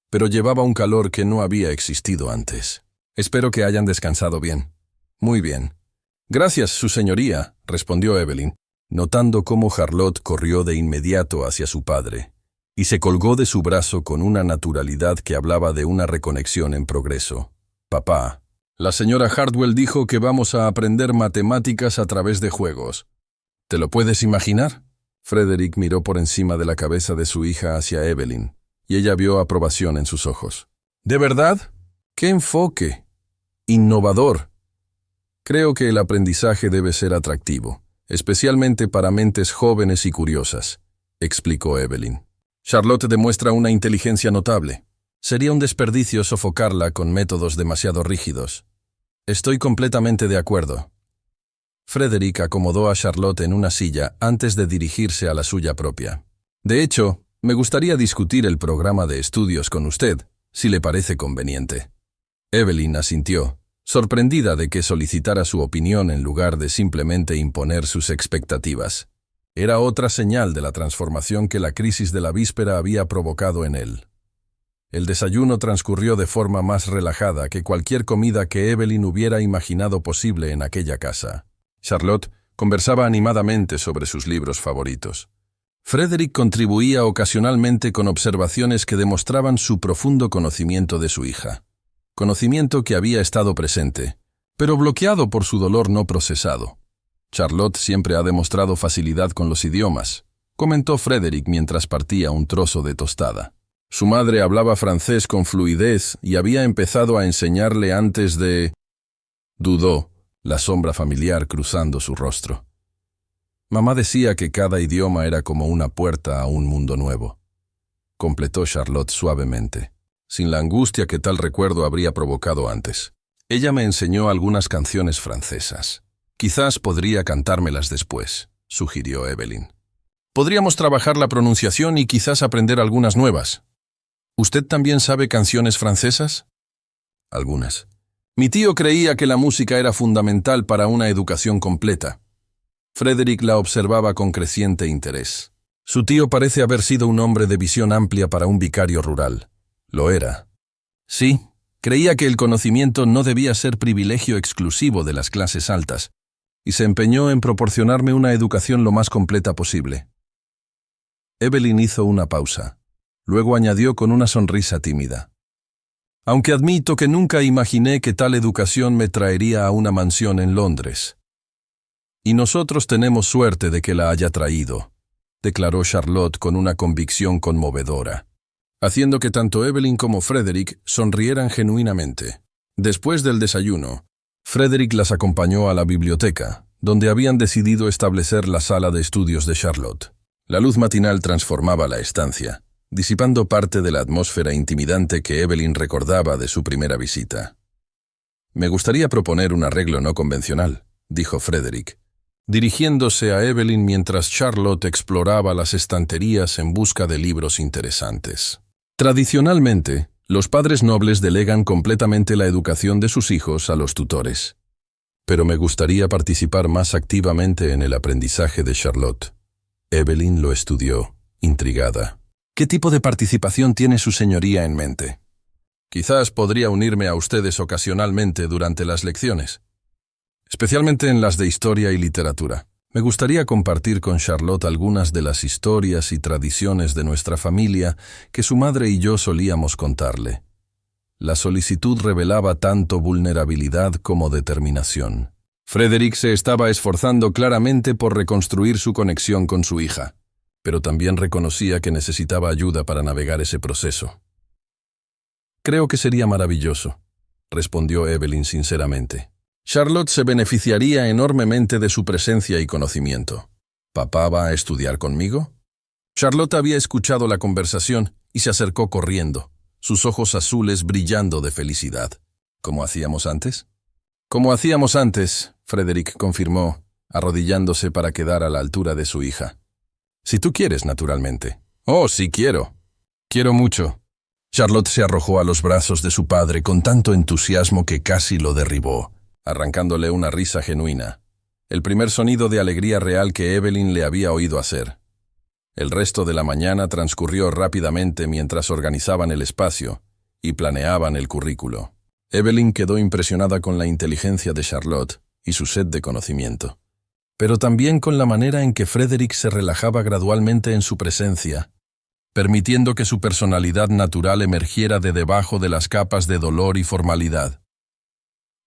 pero llevaba un calor que no había existido antes. «Espero que hayan descansado bien». «Muy bien». «Gracias, su señoría», respondió Evelyn, notando cómo Charlotte corrió de inmediato hacia su padre, y se colgó de su brazo con una naturalidad que hablaba de una reconexión en progreso. «Papá, la señora Hartwell dijo que vamos a aprender matemáticas a través de juegos. ¿Te lo puedes imaginar?» Frederick miró por encima de la cabeza de su hija hacia Evelyn, y ella vio aprobación en sus ojos. «¿De verdad? ¡Qué enfoque! Innovador. Creo que el aprendizaje debe ser atractivo, especialmente para mentes jóvenes y curiosas», explicó Evelyn. «Charlotte demuestra una inteligencia notable. Sería un desperdicio sofocarla con métodos demasiado rígidos». «Estoy completamente de acuerdo». Frederick acomodó a Charlotte en una silla antes de dirigirse a la suya propia. «De hecho, me gustaría discutir el programa de estudios con usted, si le parece conveniente». Evelyn asintió, sorprendida de que solicitara su opinión en lugar de simplemente imponer sus expectativas. Era otra señal de la transformación que la crisis de la víspera había provocado en él. El desayuno transcurrió de forma más relajada que cualquier comida que Evelyn hubiera imaginado posible en aquella casa. Charlotte conversaba animadamente sobre sus libros favoritos. Frederick contribuía ocasionalmente con observaciones que demostraban su profundo conocimiento de su hija. Conocimiento que había estado presente, pero bloqueado por su dolor no procesado. «Charlotte siempre ha demostrado facilidad con los idiomas», comentó Frederick mientras partía un trozo de tostada. «Su madre hablaba francés con fluidez y había empezado a enseñarle antes de...» Dudó, la sombra familiar cruzando su rostro. «Mamá decía que cada idioma era como una puerta a un mundo nuevo», completó Charlotte suavemente. sin la angustia que tal recuerdo habría provocado antes. Ella me enseñó algunas canciones francesas. Quizás podría cantármelas después, sugirió Evelyn. Podríamos trabajar la pronunciación y quizás aprender algunas nuevas. ¿Usted también sabe canciones francesas? Algunas. Mi tío creía que la música era fundamental para una educación completa. Frédéric la observaba con creciente interés. Su tío parece haber sido un hombre de visión amplia para un vicario rural. Lo era. Sí, creía que el conocimiento no debía ser privilegio exclusivo de las clases altas, y se empeñó en proporcionarme una educación lo más completa posible. Evelyn hizo una pausa. Luego añadió con una sonrisa tímida. Aunque admito que nunca imaginé que tal educación me traería a una mansión en Londres. Y nosotros tenemos suerte de que la haya traído, declaró Charlotte con una convicción conmovedora, haciendo que tanto Evelyn como Frédéric sonrieran genuinamente. Después del desayuno, Frédéric las acompañó a la biblioteca, donde habían decidido establecer la sala de estudios de Charlotte. La luz matinal transformaba la estancia, disipando parte de la atmósfera intimidante que Evelyn recordaba de su primera visita. «Me gustaría proponer un arreglo no convencional», dijo Frédéric, dirigiéndose a Evelyn mientras Charlotte exploraba las estanterías en busca de libros interesantes. Tradicionalmente, los padres nobles delegan completamente la educación de sus hijos a los tutores. Pero me gustaría participar más activamente en el aprendizaje de Charlotte. Evelyn lo estudió, intrigada. ¿Qué tipo de participación tiene su señoría en mente? Quizás podría unirme a ustedes ocasionalmente durante las lecciones, especialmente en las de historia y literatura. Me gustaría compartir con Charlotte algunas de las historias y tradiciones de nuestra familia que su madre y yo solíamos contarle. La solicitud revelaba tanto vulnerabilidad como determinación. Frédéric se estaba esforzando claramente por reconstruir su conexión con su hija, pero también reconocía que necesitaba ayuda para navegar ese proceso. «Creo que sería maravilloso», respondió Evelyn sinceramente. «Charlotte se beneficiaría enormemente de su presencia y conocimiento. ¿Papá va a estudiar conmigo?» Charlotte había escuchado la conversación y se acercó corriendo, sus ojos azules brillando de felicidad. ¿Cómo hacíamos antes? «Como hacíamos antes», Frédéric confirmó, arrodillándose para quedar a la altura de su hija. «Si tú quieres, naturalmente». «Oh, sí quiero. Quiero mucho». Charlotte se arrojó a los brazos de su padre con tanto entusiasmo que casi lo derribó, arrancándole una risa genuina, el primer sonido de alegría real que Evelyn le había oído hacer. El resto de la mañana transcurrió rápidamente mientras organizaban el espacio y planeaban el currículo. Evelyn quedó impresionada con la inteligencia de Charlotte y su sed de conocimiento, pero también con la manera en que Frédéric se relajaba gradualmente en su presencia, permitiendo que su personalidad natural emergiera de debajo de las capas de dolor y formalidad.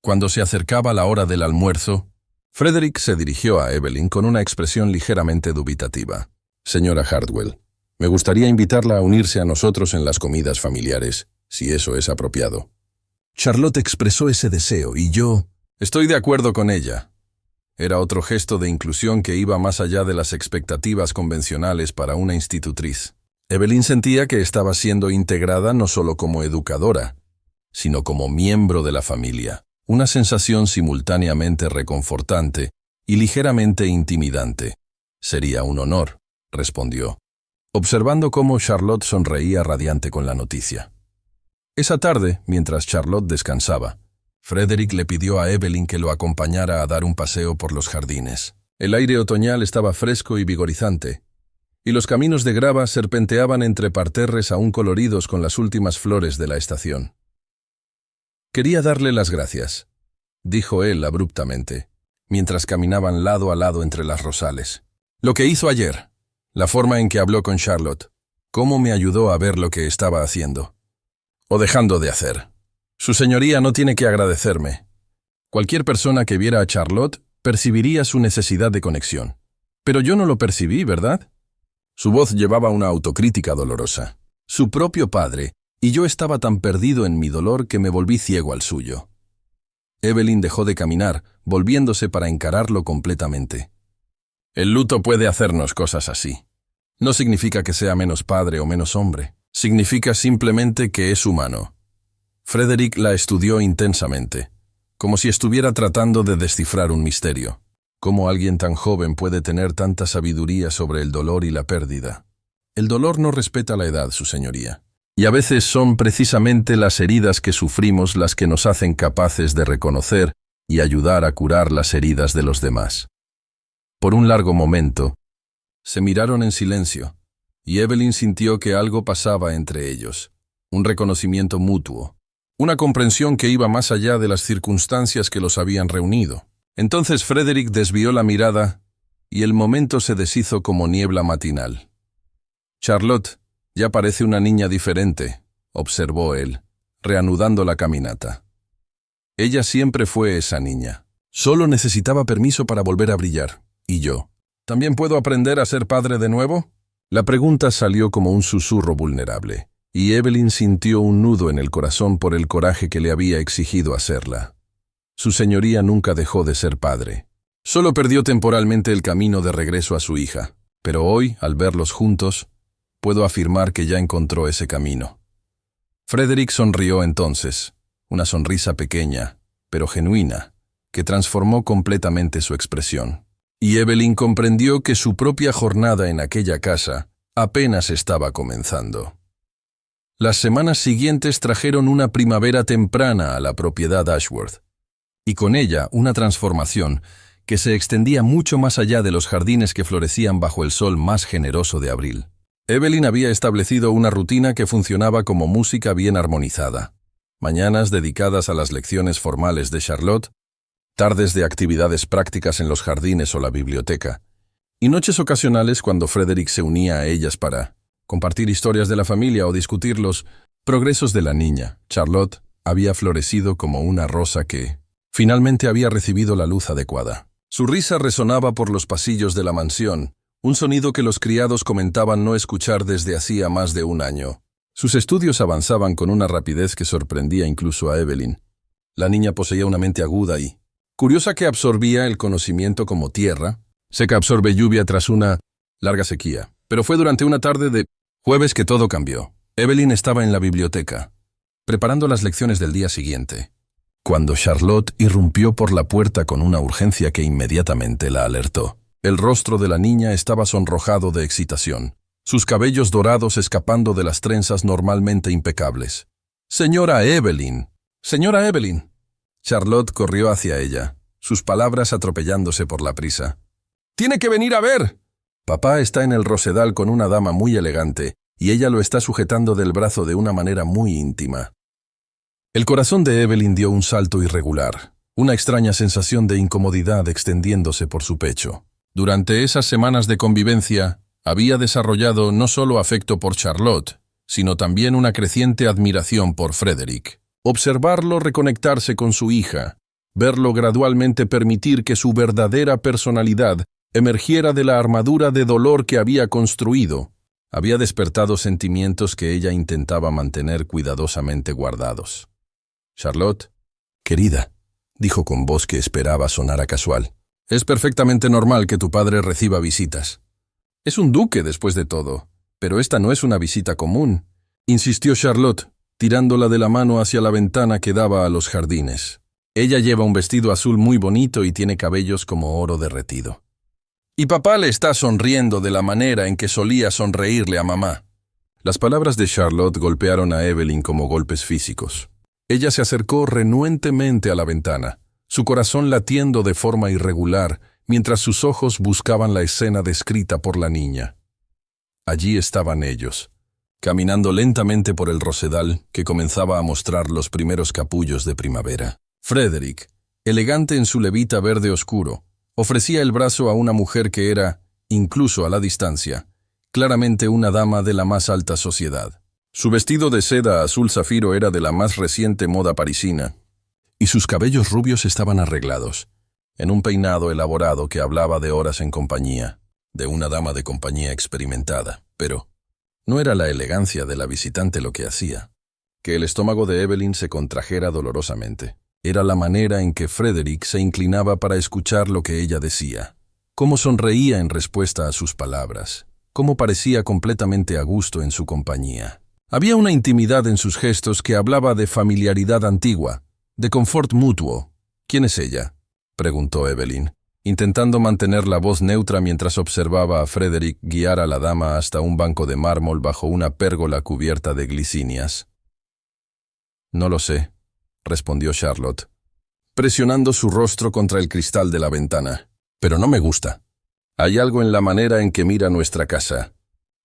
Cuando se acercaba la hora del almuerzo, Frédéric se dirigió a Evelyn con una expresión ligeramente dubitativa. «Señora Hartwell, me gustaría invitarla a unirse a nosotros en las comidas familiares, si eso es apropiado». Charlotte expresó ese deseo y yo... «Estoy de acuerdo con ella». Era otro gesto de inclusión que iba más allá de las expectativas convencionales para una institutriz. Evelyn sentía que estaba siendo integrada no solo como educadora, sino como miembro de la familia. Una sensación simultáneamente reconfortante y ligeramente intimidante. «Sería un honor», respondió, observando cómo Charlotte sonreía radiante con la noticia. Esa tarde, mientras Charlotte descansaba, Frédéric le pidió a Evelyn que lo acompañara a dar un paseo por los jardines. El aire otoñal estaba fresco y vigorizante, y los caminos de grava serpenteaban entre parterres aún coloridos con las últimas flores de la estación. «Quería darle las gracias», dijo él abruptamente, mientras caminaban lado a lado entre las rosales. «Lo que hizo ayer, la forma en que habló con Charlotte, cómo me ayudó a ver lo que estaba haciendo. O dejando de hacer. Su señoría no tiene que agradecerme. Cualquier persona que viera a Charlotte percibiría su necesidad de conexión. Pero yo no lo percibí, ¿verdad?» Su voz llevaba una autocrítica dolorosa. Su propio padre, y yo estaba tan perdido en mi dolor que me volví ciego al suyo. Evelyn dejó de caminar, volviéndose para encararlo completamente. «El luto puede hacernos cosas así. No significa que sea menos padre o menos hombre. Significa simplemente que es humano. Frederick la estudió intensamente, como si estuviera tratando de descifrar un misterio. ¿Cómo alguien tan joven puede tener tanta sabiduría sobre el dolor y la pérdida? El dolor no respeta la edad, su señoría. Y a veces son precisamente las heridas que sufrimos las que nos hacen capaces de reconocer y ayudar a curar las heridas de los demás. Por un largo momento, se miraron en silencio, y Evelyn sintió que algo pasaba entre ellos, un reconocimiento mutuo, una comprensión que iba más allá de las circunstancias que los habían reunido. Entonces Frederick desvió la mirada y el momento se deshizo como niebla matinal. «Charlotte, ya parece una niña diferente», observó él, reanudando la caminata. Ella siempre fue esa niña. Solo necesitaba permiso para volver a brillar. ¿Y yo? ¿También puedo aprender a ser padre de nuevo? La pregunta salió como un susurro vulnerable, y Evelyn sintió un nudo en el corazón por el coraje que le había exigido hacerla. Su señoría nunca dejó de ser padre. Solo perdió temporalmente el camino de regreso a su hija, pero hoy, al verlos juntos, puedo afirmar que ya encontró ese camino. Frederick sonrió entonces, una sonrisa pequeña, pero genuina, que transformó completamente su expresión. Y Evelyn comprendió que su propia jornada en aquella casa apenas estaba comenzando. Las semanas siguientes trajeron una primavera temprana a la propiedad Ashworth, y con ella una transformación que se extendía mucho más allá de los jardines que florecían bajo el sol más generoso de abril. Evelyn había establecido una rutina que funcionaba como música bien armonizada. Mañanas dedicadas a las lecciones formales de Charlotte, tardes de actividades prácticas en los jardines o la biblioteca, y noches ocasionales cuando Frederick se unía a ellas para compartir historias de la familia o discutir los progresos de la niña. Charlotte había florecido como una rosa que finalmente había recibido la luz adecuada. Su risa resonaba por los pasillos de la mansión, un sonido que los criados comentaban no escuchar desde hacía más de un año. Sus estudios avanzaban con una rapidez que sorprendía incluso a Evelyn. La niña poseía una mente aguda y curiosa que absorbía el conocimiento como tierra, seca absorbe lluvia tras una larga sequía. Pero fue durante una tarde de jueves que todo cambió. Evelyn estaba en la biblioteca, preparando las lecciones del día siguiente, cuando Charlotte irrumpió por la puerta con una urgencia que inmediatamente la alertó. El rostro de la niña estaba sonrojado de excitación, sus cabellos dorados escapando de las trenzas normalmente impecables. «¡Señora Evelyn! ¡Señora Evelyn!». Charlotte corrió hacia ella, sus palabras atropellándose por la prisa. «¡Tiene que venir a ver!». Papá está en el rosedal con una dama muy elegante, y ella lo está sujetando del brazo de una manera muy íntima. El corazón de Evelyn dio un salto irregular, una extraña sensación de incomodidad extendiéndose por su pecho. Durante esas semanas de convivencia, había desarrollado no solo afecto por Charlotte, sino también una creciente admiración por Frederick. Observarlo reconectarse con su hija, verlo gradualmente permitir que su verdadera personalidad emergiera de la armadura de dolor que había construido, había despertado sentimientos que ella intentaba mantener cuidadosamente guardados. «Charlotte, querida», dijo con voz que esperaba sonara casual, «es perfectamente normal que tu padre reciba visitas. Es un duque después de todo, pero esta no es una visita común», insistió Charlotte, tirándola de la mano hacia la ventana que daba a los jardines. «Ella lleva un vestido azul muy bonito y tiene cabellos como oro derretido. Y papá le está sonriendo de la manera en que solía sonreírle a mamá». Las palabras de Charlotte golpearon a Evelyn como golpes físicos. Ella se acercó renuentemente a la ventana, su corazón latiendo de forma irregular, mientras sus ojos buscaban la escena descrita por la niña. Allí estaban ellos, caminando lentamente por el rosedal que comenzaba a mostrar los primeros capullos de primavera. Frederick, elegante en su levita verde oscuro, ofrecía el brazo a una mujer que era, incluso a la distancia, claramente una dama de la más alta sociedad. Su vestido de seda azul zafiro era de la más reciente moda parisina, y sus cabellos rubios estaban arreglados, en un peinado elaborado que hablaba de horas en compañía, de una dama de compañía experimentada. Pero no era la elegancia de la visitante lo que hacía que el estómago de Evelyn se contrajera dolorosamente. Era la manera en que Frederick se inclinaba para escuchar lo que ella decía, cómo sonreía en respuesta a sus palabras, cómo parecía completamente a gusto en su compañía. Había una intimidad en sus gestos que hablaba de familiaridad antigua, de confort mutuo. ¿Quién es ella?, preguntó Evelyn, intentando mantener la voz neutra mientras observaba a Frederick guiar a la dama hasta un banco de mármol bajo una pérgola cubierta de glicinias. «No lo sé», respondió Charlotte, presionando su rostro contra el cristal de la ventana. «Pero no me gusta. Hay algo en la manera en que mira nuestra casa,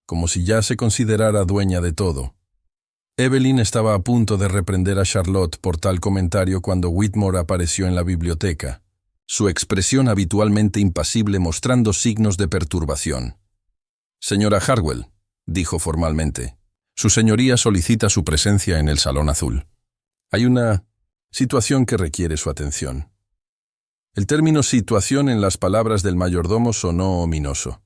como si ya se considerara dueña de todo». Evelyn estaba a punto de reprender a Charlotte por tal comentario cuando Whitmore apareció en la biblioteca, su expresión habitualmente impasible mostrando signos de perturbación. «Señora Hartwell», dijo formalmente, «su señoría solicita su presencia en el Salón Azul. Hay una situación que requiere su atención». El término situación en las palabras del mayordomo sonó ominoso.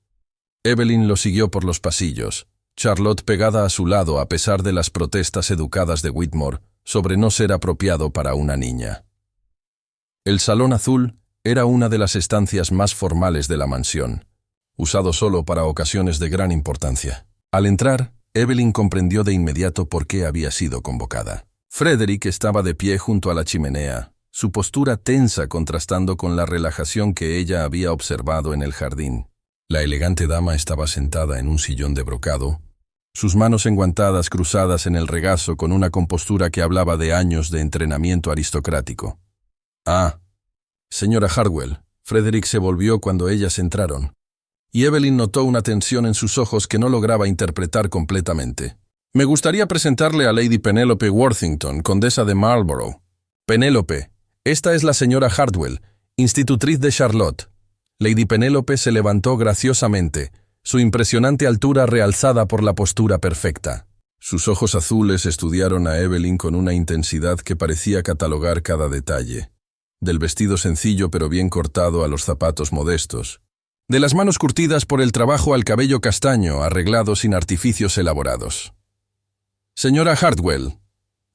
Evelyn lo siguió por los pasillos, Charlotte pegada a su lado a pesar de las protestas educadas de Whitmore sobre no ser apropiado para una niña. El Salón Azul era una de las estancias más formales de la mansión, usado solo para ocasiones de gran importancia. Al entrar, Evelyn comprendió de inmediato por qué había sido convocada. Frederick estaba de pie junto a la chimenea, su postura tensa contrastando con la relajación que ella había observado en el jardín. La elegante dama estaba sentada en un sillón de brocado, sus manos enguantadas cruzadas en el regazo con una compostura que hablaba de años de entrenamiento aristocrático. «Ah, señora Hartwell», Frederick se volvió cuando ellas entraron, y Evelyn notó una tensión en sus ojos que no lograba interpretar completamente. «Me gustaría presentarle a Lady Penelope Worthington, condesa de Marlborough». «Penélope, esta es la señora Hartwell, institutriz de Charlotte». Lady Penélope se levantó graciosamente, su impresionante altura realzada por la postura perfecta. Sus ojos azules estudiaron a Evelyn con una intensidad que parecía catalogar cada detalle. Del vestido sencillo pero bien cortado a los zapatos modestos. De las manos curtidas por el trabajo al cabello castaño, arreglado sin artificios elaborados. «Señora Hartwell»,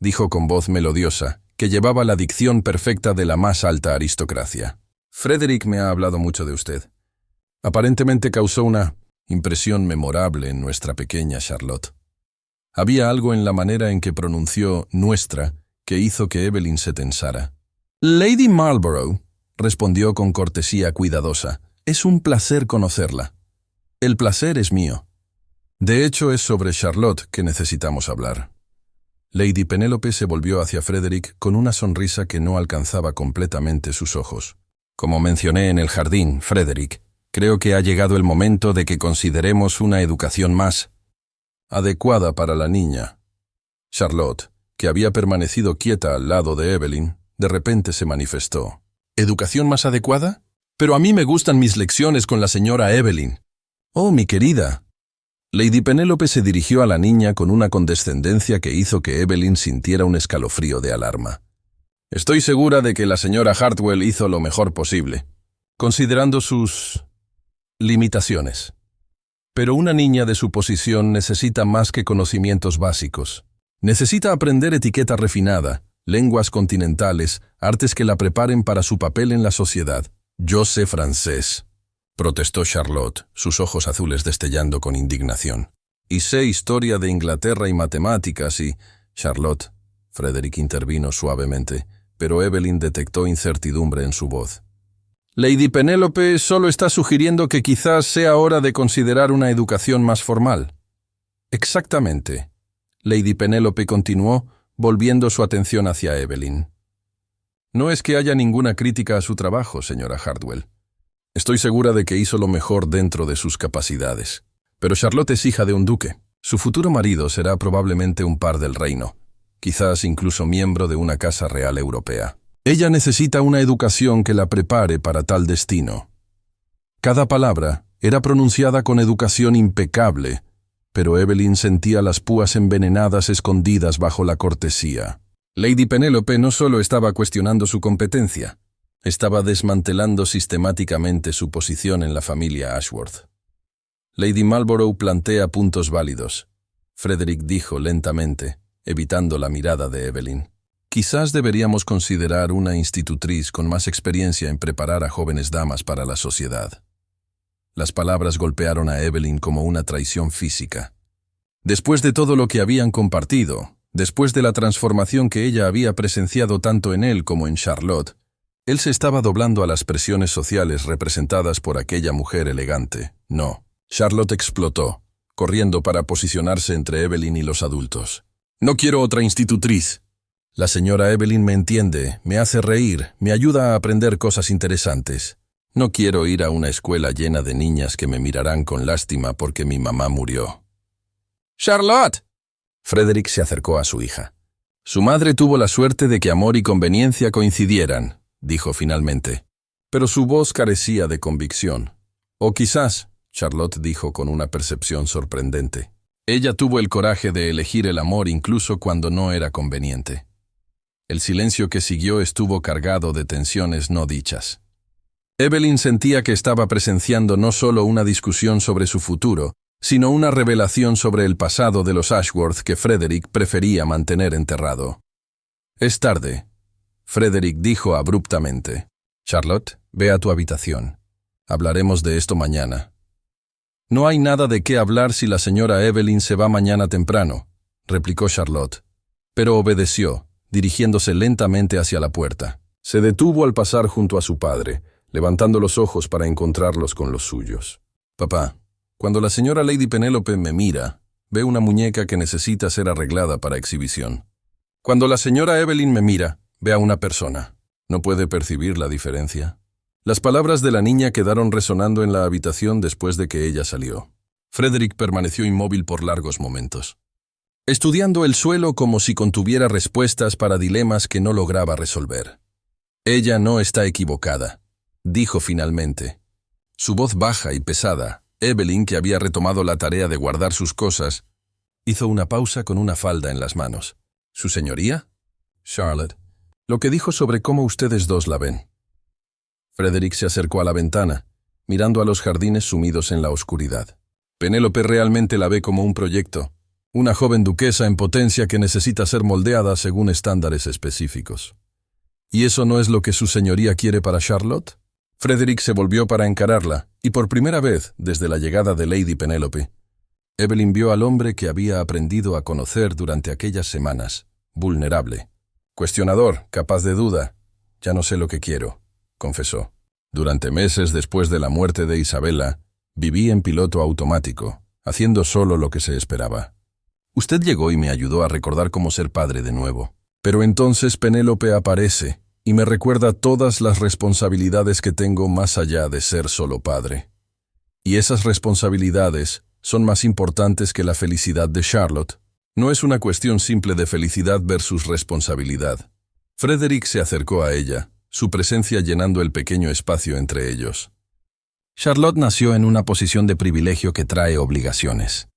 dijo con voz melodiosa, que llevaba la dicción perfecta de la más alta aristocracia. «Frederick me ha hablado mucho de usted. Aparentemente causó una impresión memorable en nuestra pequeña Charlotte». Había algo en la manera en que pronunció «nuestra» que hizo que Evelyn se tensara. «Lady Marlborough», respondió con cortesía cuidadosa, «es un placer conocerla. El placer es mío. De hecho, es sobre Charlotte que necesitamos hablar». Lady Penélope se volvió hacia Frederick con una sonrisa que no alcanzaba completamente sus ojos. «Como mencioné en el jardín, Frederick, creo que ha llegado el momento de que consideremos una educación más adecuada para la niña». Charlotte, que había permanecido quieta al lado de Evelyn, de repente se manifestó. «¿Educación más adecuada? Pero a mí me gustan mis lecciones con la señora Evelyn». «Oh, mi querida». Lady Penélope se dirigió a la niña con una condescendencia que hizo que Evelyn sintiera un escalofrío de alarma. «Estoy segura de que la señora Hartwell hizo lo mejor posible, considerando sus limitaciones. Pero una niña de su posición necesita más que conocimientos básicos. Necesita aprender etiqueta refinada, lenguas continentales, artes que la preparen para su papel en la sociedad. Yo sé francés», protestó Charlotte, sus ojos azules destellando con indignación. «Y sé historia de Inglaterra y matemáticas y...» «Charlotte», Frederick intervino suavemente, pero Evelyn detectó incertidumbre en su voz. «Lady Penélope solo está sugiriendo que quizás sea hora de considerar una educación más formal». «Exactamente», Lady Penélope continuó, volviendo su atención hacia Evelyn. «No es que haya ninguna crítica a su trabajo, señora Hartwell. Estoy segura de que hizo lo mejor dentro de sus capacidades. Pero Charlotte es hija de un duque. Su futuro marido será probablemente un par del reino, quizás incluso miembro de una casa real europea. Ella necesita una educación que la prepare para tal destino». Cada palabra era pronunciada con educación impecable, pero Evelyn sentía las púas envenenadas escondidas bajo la cortesía. Lady Penélope no solo estaba cuestionando su competencia, estaba desmantelando sistemáticamente su posición en la familia Ashworth. «Lady Marlborough plantea puntos válidos», Frederick dijo lentamente, evitando la mirada de Evelyn. «Quizás deberíamos considerar una institutriz con más experiencia en preparar a jóvenes damas para la sociedad». Las palabras golpearon a Evelyn como una traición física. Después de todo lo que habían compartido, después de la transformación que ella había presenciado tanto en él como en Charlotte, él se estaba doblando a las presiones sociales representadas por aquella mujer elegante. No. Charlotte explotó, corriendo para posicionarse entre Evelyn y los adultos. «No quiero otra institutriz. La señora Evelyn me entiende, me hace reír, me ayuda a aprender cosas interesantes. No quiero ir a una escuela llena de niñas que me mirarán con lástima porque mi mamá murió». «¡Charlotte!». Frederick se acercó a su hija. «Su madre tuvo la suerte de que amor y conveniencia coincidieran», dijo finalmente. Pero su voz carecía de convicción. «O quizás», Charlotte dijo con una percepción sorprendente, «ella tuvo el coraje de elegir el amor incluso cuando no era conveniente». El silencio que siguió estuvo cargado de tensiones no dichas. Evelyn sentía que estaba presenciando no solo una discusión sobre su futuro, sino una revelación sobre el pasado de los Ashworth que Frederick prefería mantener enterrado. «Es tarde», Frederick dijo abruptamente. «Charlotte, ve a tu habitación. Hablaremos de esto mañana». «No hay nada de qué hablar si la señora Evelyn se va mañana temprano», replicó Charlotte. Pero obedeció, dirigiéndose lentamente hacia la puerta. Se detuvo al pasar junto a su padre, levantando los ojos para encontrarlos con los suyos. «Papá, cuando la señora Lady Penélope me mira, ve una muñeca que necesita ser arreglada para exhibición. Cuando la señora Evelyn me mira, ve a una persona. ¿No puede percibir la diferencia?». Las palabras de la niña quedaron resonando en la habitación después de que ella salió. Frederick permaneció inmóvil por largos momentos, estudiando el suelo como si contuviera respuestas para dilemas que no lograba resolver. «Ella no está equivocada», dijo finalmente. Su voz baja y pesada, Evelyn, que había retomado la tarea de guardar sus cosas, hizo una pausa con una falda en las manos. «¿Su señoría?» «Charlotte, lo que dijo sobre cómo ustedes dos la ven». Frederick se acercó a la ventana, mirando a los jardines sumidos en la oscuridad. «Penélope realmente la ve como un proyecto, una joven duquesa en potencia que necesita ser moldeada según estándares específicos. ¿Y eso no es lo que su señoría quiere para Charlotte?». Frederick se volvió para encararla, y por primera vez, desde la llegada de Lady Penélope, Evelyn vio al hombre que había aprendido a conocer durante aquellas semanas, vulnerable, cuestionador, capaz de duda. «Ya no sé lo que quiero», confesó. «Durante meses después de la muerte de Isabella, viví en piloto automático, haciendo solo lo que se esperaba. Usted llegó y me ayudó a recordar cómo ser padre de nuevo. Pero entonces Penélope aparece y me recuerda todas las responsabilidades que tengo más allá de ser solo padre. Y esas responsabilidades son más importantes que la felicidad de Charlotte. No es una cuestión simple de felicidad versus responsabilidad». Frederick se acercó a ella, su presencia llenando el pequeño espacio entre ellos. «Charlotte nació en una posición de privilegio que trae obligaciones.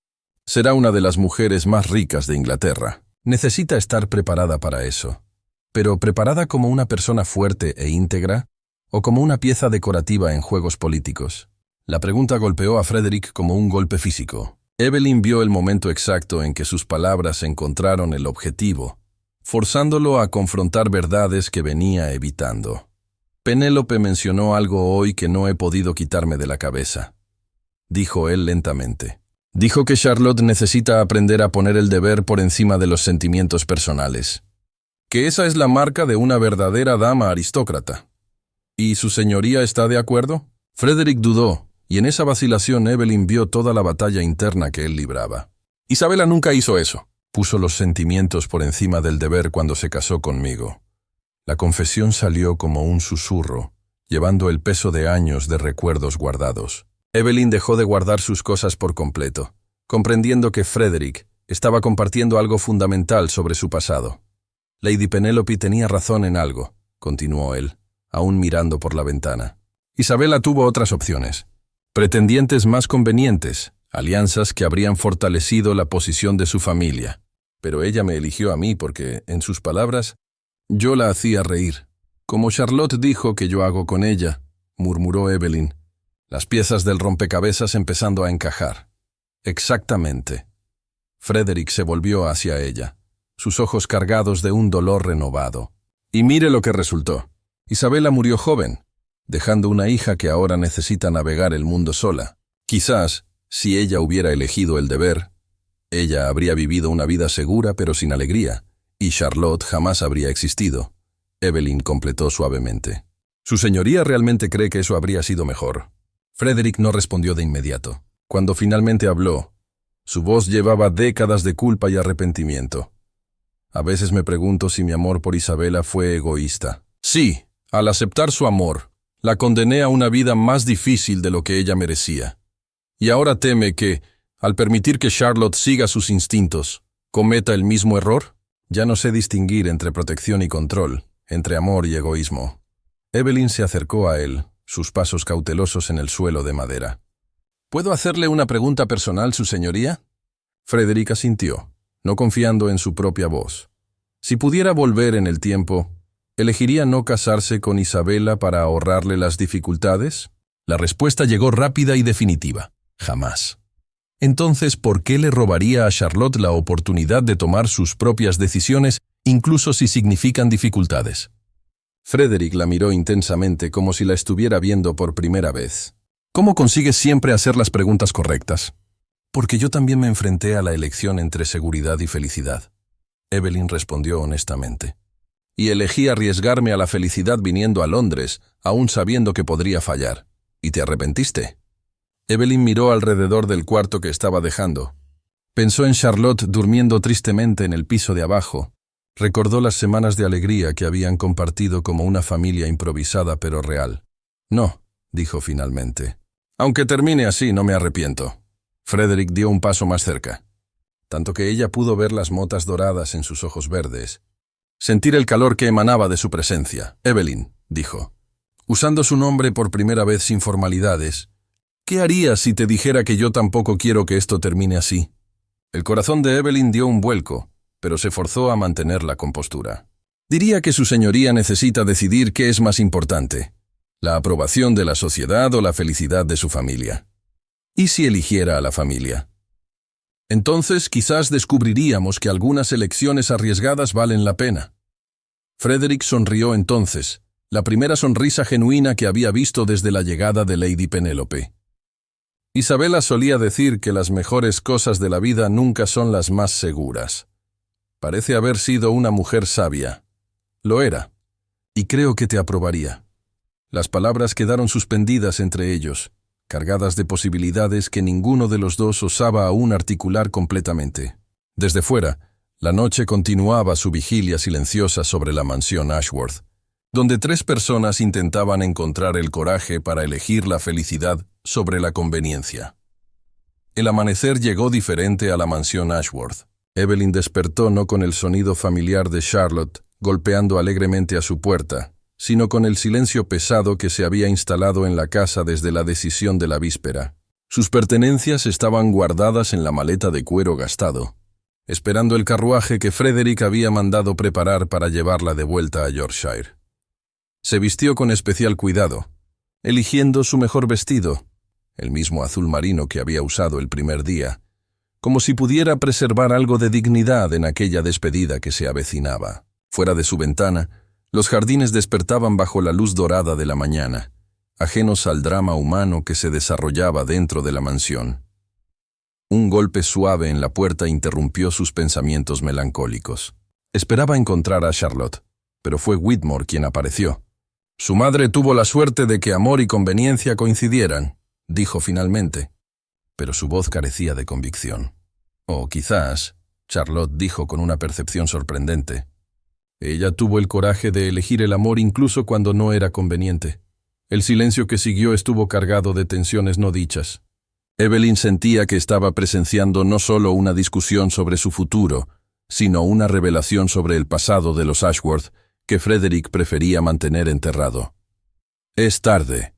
Será una de las mujeres más ricas de Inglaterra. Necesita estar preparada para eso. Pero ¿preparada como una persona fuerte e íntegra o como una pieza decorativa en juegos políticos?». La pregunta golpeó a Frederick como un golpe físico. Evelyn vio el momento exacto en que sus palabras encontraron el objetivo, forzándolo a confrontar verdades que venía evitando. «Penélope mencionó algo hoy que no he podido quitarme de la cabeza», dijo él lentamente. «Dijo que Charlotte necesita aprender a poner el deber por encima de los sentimientos personales. Que esa es la marca de una verdadera dama aristócrata. ¿Y su señoría está de acuerdo?». Frederick dudó, y en esa vacilación Evelyn vio toda la batalla interna que él libraba. «Isabella nunca hizo eso. Puso los sentimientos por encima del deber cuando se casó conmigo». La confesión salió como un susurro, llevando el peso de años de recuerdos guardados. Evelyn dejó de guardar sus cosas por completo, comprendiendo que Frederick estaba compartiendo algo fundamental sobre su pasado. «Lady Penélope tenía razón en algo», continuó él, aún mirando por la ventana. «Isabella tuvo otras opciones, pretendientes más convenientes, alianzas que habrían fortalecido la posición de su familia. Pero ella me eligió a mí porque, en sus palabras, yo la hacía reír. Como Charlotte dijo que yo hago con ella», murmuró Evelyn, las piezas del rompecabezas empezando a encajar. «Exactamente». Frederick se volvió hacia ella, sus ojos cargados de un dolor renovado. «Y mire lo que resultó. Isabella murió joven, dejando una hija que ahora necesita navegar el mundo sola. Quizás, si ella hubiera elegido el deber, Ella habría vivido una vida segura pero sin alegría, y Charlotte jamás habría existido. Evelyn completó suavemente. «Su señoría realmente cree que eso habría sido mejor». Frederick no respondió de inmediato. Cuando finalmente habló, su voz llevaba décadas de culpa y arrepentimiento. «A veces me pregunto si mi amor por Isabela fue egoísta. Sí, al aceptar su amor, la condené a una vida más difícil de lo que ella merecía. Y ahora teme que, al permitir que Charlotte siga sus instintos, cometa el mismo error. Ya no sé distinguir entre protección y control, entre amor y egoísmo». Evelyn se acercó a él, sus pasos cautelosos en el suelo de madera. «¿Puedo hacerle una pregunta personal, su señoría?» Frederick asintió, no confiando en su propia voz. Si pudiera volver en el tiempo, ¿elegiría no casarse con Isabela para ahorrarle las dificultades? La respuesta llegó rápida y definitiva. Jamás. Entonces, ¿por qué le robaría a Charlotte la oportunidad de tomar sus propias decisiones, incluso si significan dificultades? Frederick la miró intensamente como si la estuviera viendo por primera vez. «¿Cómo consigues siempre hacer las preguntas correctas?» «Porque yo también me enfrenté a la elección entre seguridad y felicidad», Evelyn respondió honestamente. «Y elegí arriesgarme a la felicidad viniendo a Londres, aún sabiendo que podría fallar. ¿Y te arrepentiste?» Evelyn miró alrededor del cuarto que estaba dejando. Pensó en Charlotte durmiendo tristemente en el piso de abajo. Recordó las semanas de alegría que habían compartido como una familia improvisada pero real. «No», dijo finalmente. «Aunque termine así, no me arrepiento». Frederick dio un paso más cerca, tanto que ella pudo ver las motas doradas en sus ojos verdes. Sentir el calor que emanaba de su presencia. «Evelyn», dijo, usando su nombre por primera vez sin formalidades, «¿qué harías si te dijera que yo tampoco quiero que esto termine así?» El corazón de Evelyn dio un vuelco, pero se forzó a mantener la compostura. «Diría que su señoría necesita decidir qué es más importante, la aprobación de la sociedad o la felicidad de su familia. ¿Y si eligiera a la familia? Entonces quizás descubriríamos que algunas elecciones arriesgadas valen la pena». Frederick sonrió entonces, la primera sonrisa genuina que había visto desde la llegada de Lady Penélope. Isabela solía decir que las mejores cosas de la vida nunca son las más seguras. Parece haber sido una mujer sabia. Lo era, y creo que te aprobaría. Las palabras quedaron suspendidas entre ellos, cargadas de posibilidades que ninguno de los dos osaba aún articular completamente. Desde fuera, la noche continuaba su vigilia silenciosa sobre la mansión Ashworth, donde 3 personas intentaban encontrar el coraje para elegir la felicidad sobre la conveniencia. El amanecer llegó diferente a la mansión Ashworth. Evelyn despertó no con el sonido familiar de Charlotte golpeando alegremente a su puerta, sino con el silencio pesado que se había instalado en la casa desde la decisión de la víspera. Sus pertenencias estaban guardadas en la maleta de cuero gastado, esperando el carruaje que Frederick había mandado preparar para llevarla de vuelta a Yorkshire. Se vistió con especial cuidado, eligiendo su mejor vestido, el mismo azul marino que había usado el primer día, como si pudiera preservar algo de dignidad en aquella despedida que se avecinaba. Fuera de su ventana, los jardines despertaban bajo la luz dorada de la mañana, ajenos al drama humano que se desarrollaba dentro de la mansión. Un golpe suave en la puerta interrumpió sus pensamientos melancólicos. Esperaba encontrar a Charlotte, pero fue Whitmore quien apareció. «Su madre tuvo la suerte de que amor y conveniencia coincidieran», dijo finalmente, pero su voz carecía de convicción. «O quizás», Charlotte dijo con una percepción sorprendente, «ella tuvo el coraje de elegir el amor incluso cuando no era conveniente». El silencio que siguió estuvo cargado de tensiones no dichas. Evelyn sentía que estaba presenciando no solo una discusión sobre su futuro, sino una revelación sobre el pasado de los Ashworth que Frederick prefería mantener enterrado. «Es tarde»,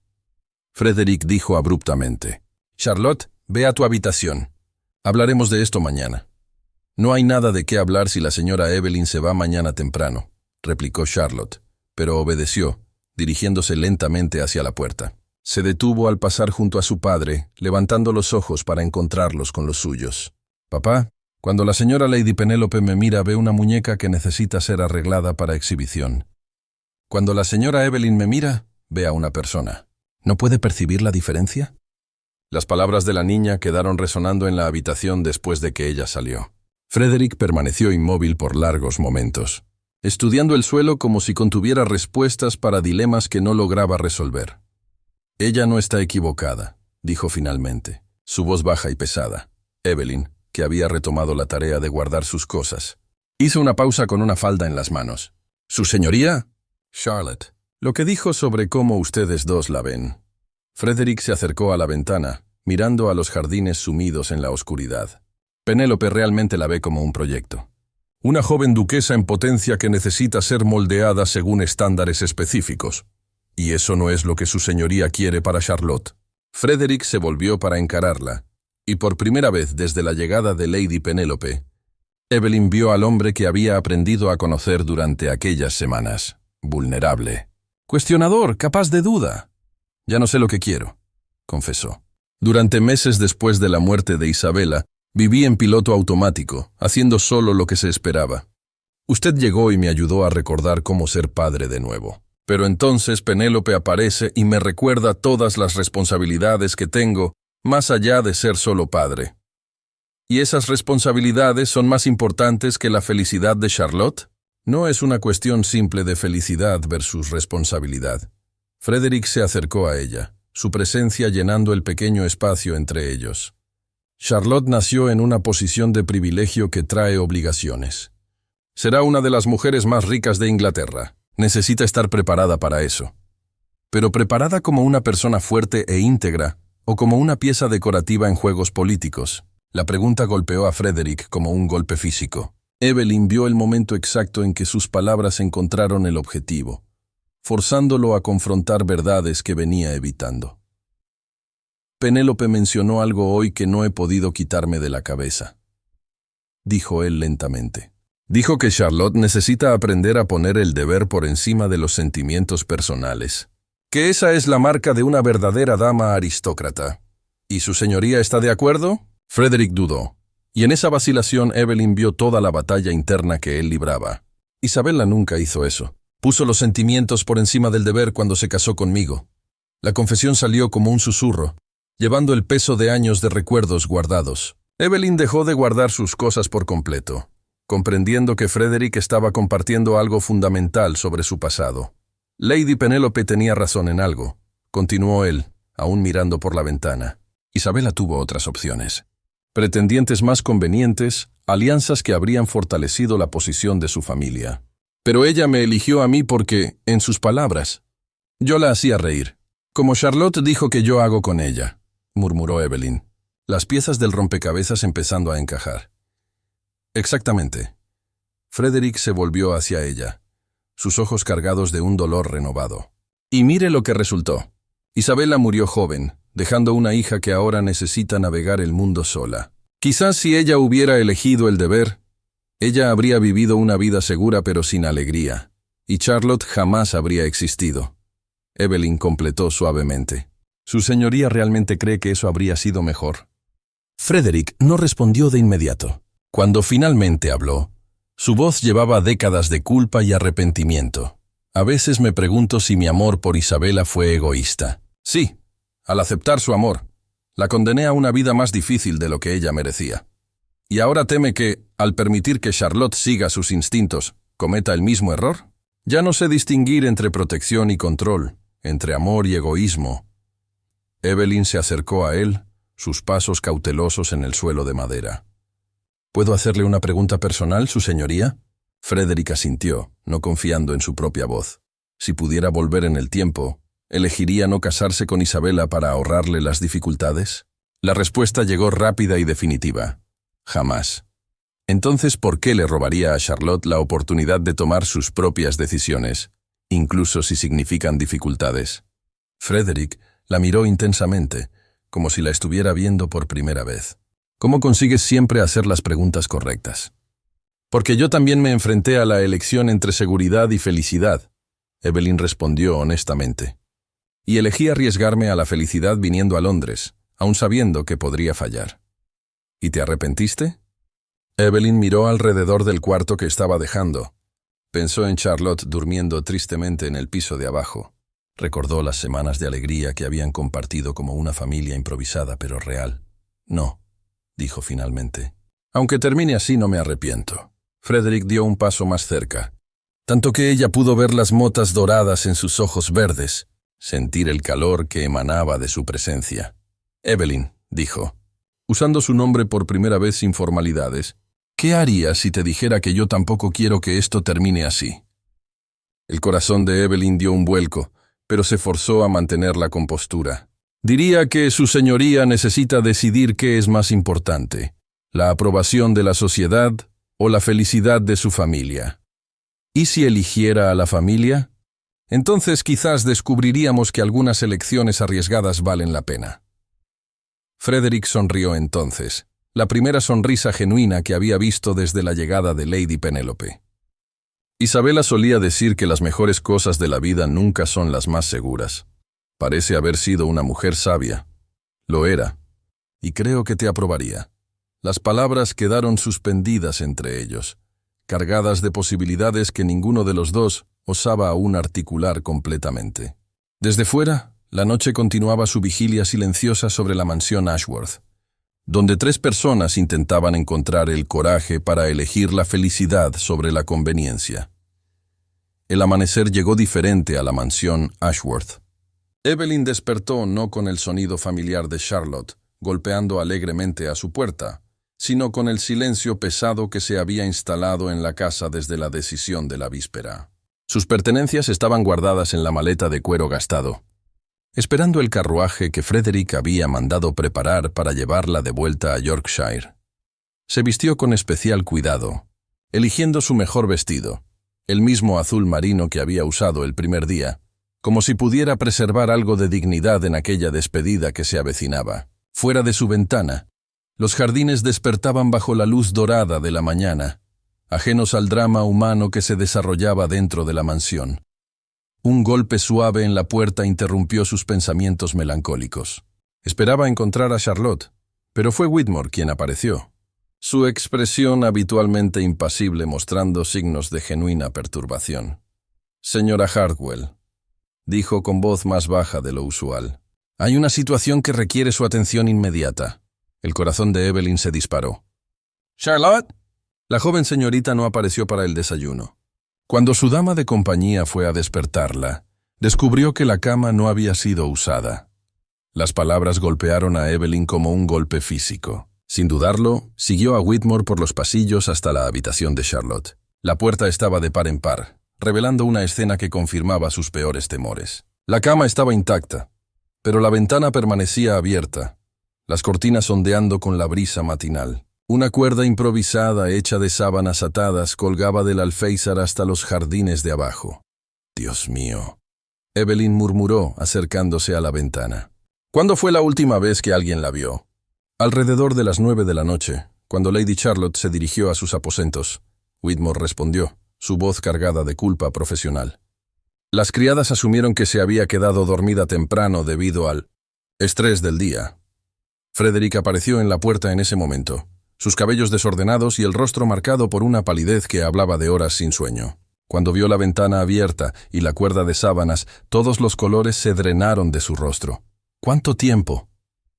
Frederick dijo abruptamente. «Charlotte, ve a tu habitación. Hablaremos de esto mañana». «No hay nada de qué hablar si la señora Evelyn se va mañana temprano», replicó Charlotte, pero obedeció, dirigiéndose lentamente hacia la puerta. Se detuvo al pasar junto a su padre, levantando los ojos para encontrarlos con los suyos. «Papá, cuando la señora Lady Penélope me mira ve una muñeca que necesita ser arreglada para exhibición. Cuando la señora Evelyn me mira, ve a una persona. ¿No puede percibir la diferencia?» Las palabras de la niña quedaron resonando en la habitación después de que ella salió. Frederick permaneció inmóvil por largos momentos, estudiando el suelo como si contuviera respuestas para dilemas que no lograba resolver. «Ella no está equivocada», dijo finalmente, su voz baja y pesada. Evelyn, que había retomado la tarea de guardar sus cosas, hizo una pausa con una falda en las manos. «¿Su señoría?» «Charlotte, lo que dijo sobre cómo ustedes dos la ven». Frederick se acercó a la ventana, mirando a los jardines sumidos en la oscuridad. «Penélope realmente la ve como un proyecto. Una joven duquesa en potencia que necesita ser moldeada según estándares específicos. Y eso no es lo que su señoría quiere para Charlotte». Frederick se volvió para encararla, y por primera vez desde la llegada de Lady Penélope, Evelyn vio al hombre que había aprendido a conocer durante aquellas semanas. Vulnerable. Cuestionador, capaz de duda. «Ya no sé lo que quiero», confesó. «Durante meses después de la muerte de Isabela, viví en piloto automático, haciendo solo lo que se esperaba. Usted llegó y me ayudó a recordar cómo ser padre de nuevo. Pero entonces Penélope aparece y me recuerda todas las responsabilidades que tengo, más allá de ser solo padre. ¿Y esas responsabilidades son más importantes que la felicidad de Charlotte? No es una cuestión simple de felicidad versus responsabilidad». Frederick se acercó a ella, su presencia llenando el pequeño espacio entre ellos. «Charlotte nació en una posición de privilegio que trae obligaciones. Será una de las mujeres más ricas de Inglaterra. Necesita estar preparada para eso. Pero preparada como una persona fuerte e íntegra, o como una pieza decorativa en juegos políticos». La pregunta golpeó a Frederick como un golpe físico. Evelyn vio el momento exacto en que sus palabras encontraron el objetivo, forzándolo a confrontar verdades que venía evitando. «Penélope mencionó algo hoy que no he podido quitarme de la cabeza», dijo él lentamente. «Dijo que Charlotte necesita aprender a poner el deber por encima de los sentimientos personales. Que esa es la marca de una verdadera dama aristócrata. ¿Y su señoría está de acuerdo?» Frederick dudó, y en esa vacilación Evelyn vio toda la batalla interna que él libraba. «Isabela nunca hizo eso. Puso los sentimientos por encima del deber cuando se casó conmigo». La confesión salió como un susurro, llevando el peso de años de recuerdos guardados. Evelyn dejó de guardar sus cosas por completo, comprendiendo que Frederick estaba compartiendo algo fundamental sobre su pasado. «Lady Penélope tenía razón en algo», continuó él, aún mirando por la ventana. «Isabela tuvo otras opciones. Pretendientes más convenientes, alianzas que habrían fortalecido la posición de su familia. Pero ella me eligió a mí porque, en sus palabras, yo la hacía reír. Como Charlotte dijo que yo hago con ella», murmuró Evelyn, las piezas del rompecabezas empezando a encajar. «Exactamente». Frederick se volvió hacia ella, sus ojos cargados de un dolor renovado. «Y mire lo que resultó. Isabela murió joven, dejando una hija que ahora necesita navegar el mundo sola. Quizás si ella hubiera elegido el deber, ella habría vivido una vida segura pero sin alegría, y Charlotte jamás habría existido». Evelyn completó suavemente. «¿Su señoría realmente cree que eso habría sido mejor?» Frederick no respondió de inmediato. Cuando finalmente habló, su voz llevaba décadas de culpa y arrepentimiento. «A veces me pregunto si mi amor por Isabela fue egoísta. Sí, al aceptar su amor, la condené a una vida más difícil de lo que ella merecía. ¿Y ahora teme que, al permitir que Charlotte siga sus instintos, cometa el mismo error? Ya no sé distinguir entre protección y control, entre amor y egoísmo». Evelyn se acercó a él, sus pasos cautelosos en el suelo de madera. «¿Puedo hacerle una pregunta personal, su señoría?» Frederick asintió, no confiando en su propia voz. Si pudiera volver en el tiempo, ¿elegiría no casarse con Isabela para ahorrarle las dificultades? La respuesta llegó rápida y definitiva. Jamás. Entonces, ¿por qué le robaría a Charlotte la oportunidad de tomar sus propias decisiones, incluso si significan dificultades? Frederick la miró intensamente, como si la estuviera viendo por primera vez. «¿Cómo consigues siempre hacer las preguntas correctas?» «Porque yo también me enfrenté a la elección entre seguridad y felicidad», Evelyn respondió honestamente. «Y elegí arriesgarme a la felicidad viniendo a Londres, aun sabiendo que podría fallar». «¿Y te arrepentiste?» Evelyn miró alrededor del cuarto que estaba dejando. Pensó en Charlotte durmiendo tristemente en el piso de abajo. Recordó las semanas de alegría que habían compartido como una familia improvisada pero real. No, dijo finalmente. Aunque termine así, no me arrepiento. Frederick dio un paso más cerca, tanto que ella pudo ver las motas doradas en sus ojos verdes, sentir el calor que emanaba de su presencia. Evelyn, dijo, usando su nombre por primera vez sin formalidades, ¿qué harías si te dijera que yo tampoco quiero que esto termine así? El corazón de Evelyn dio un vuelco, pero se forzó a mantener la compostura. Diría que su señoría necesita decidir qué es más importante, la aprobación de la sociedad o la felicidad de su familia. ¿Y si eligiera a la familia? Entonces quizás descubriríamos que algunas elecciones arriesgadas valen la pena. Frederick sonrió entonces, la primera sonrisa genuina que había visto desde la llegada de Lady Penélope. Isabela solía decir que las mejores cosas de la vida nunca son las más seguras. Parece haber sido una mujer sabia. Lo era. Y creo que te aprobaría. Las palabras quedaron suspendidas entre ellos, cargadas de posibilidades que ninguno de los dos osaba aún articular completamente. Desde fuera, la noche continuaba su vigilia silenciosa sobre la mansión Ashworth, donde 3 personas intentaban encontrar el coraje para elegir la felicidad sobre la conveniencia. El amanecer llegó diferente a la mansión Ashworth. Evelyn despertó no con el sonido familiar de Charlotte, golpeando alegremente a su puerta, sino con el silencio pesado que se había instalado en la casa desde la decisión de la víspera. Sus pertenencias estaban guardadas en la maleta de cuero gastado, esperando el carruaje que Frederick había mandado preparar para llevarla de vuelta a Yorkshire. Se vistió con especial cuidado, eligiendo su mejor vestido, el mismo azul marino que había usado el primer día, como si pudiera preservar algo de dignidad en aquella despedida que se avecinaba. Fuera de su ventana, los jardines despertaban bajo la luz dorada de la mañana, ajenos al drama humano que se desarrollaba dentro de la mansión. Un golpe suave en la puerta interrumpió sus pensamientos melancólicos. Esperaba encontrar a Charlotte, pero fue Whitmore quien apareció, su expresión habitualmente impasible mostrando signos de genuina perturbación. «Señora Hartwell», dijo con voz más baja de lo usual, «hay una situación que requiere su atención inmediata». El corazón de Evelyn se disparó. «¿Charlotte?» La joven señorita no apareció para el desayuno. Cuando su dama de compañía fue a despertarla, descubrió que la cama no había sido usada. Las palabras golpearon a Evelyn como un golpe físico. Sin dudarlo, siguió a Whitmore por los pasillos hasta la habitación de Charlotte. La puerta estaba de par en par, revelando una escena que confirmaba sus peores temores. La cama estaba intacta, pero la ventana permanecía abierta, las cortinas ondeando con la brisa matinal. Una cuerda improvisada hecha de sábanas atadas colgaba del alféizar hasta los jardines de abajo. «Dios mío», Evelyn murmuró acercándose a la ventana. «¿Cuándo fue la última vez que alguien la vio?» Alrededor de las 9 de la noche, cuando Lady Charlotte se dirigió a sus aposentos. Whitmore respondió, su voz cargada de culpa profesional. Las criadas asumieron que se había quedado dormida temprano debido al estrés del día. Frederick apareció en la puerta en ese momento, sus cabellos desordenados y el rostro marcado por una palidez que hablaba de horas sin sueño. Cuando vio la ventana abierta y la cuerda de sábanas, todos los colores se drenaron de su rostro. «¿Cuánto tiempo?»,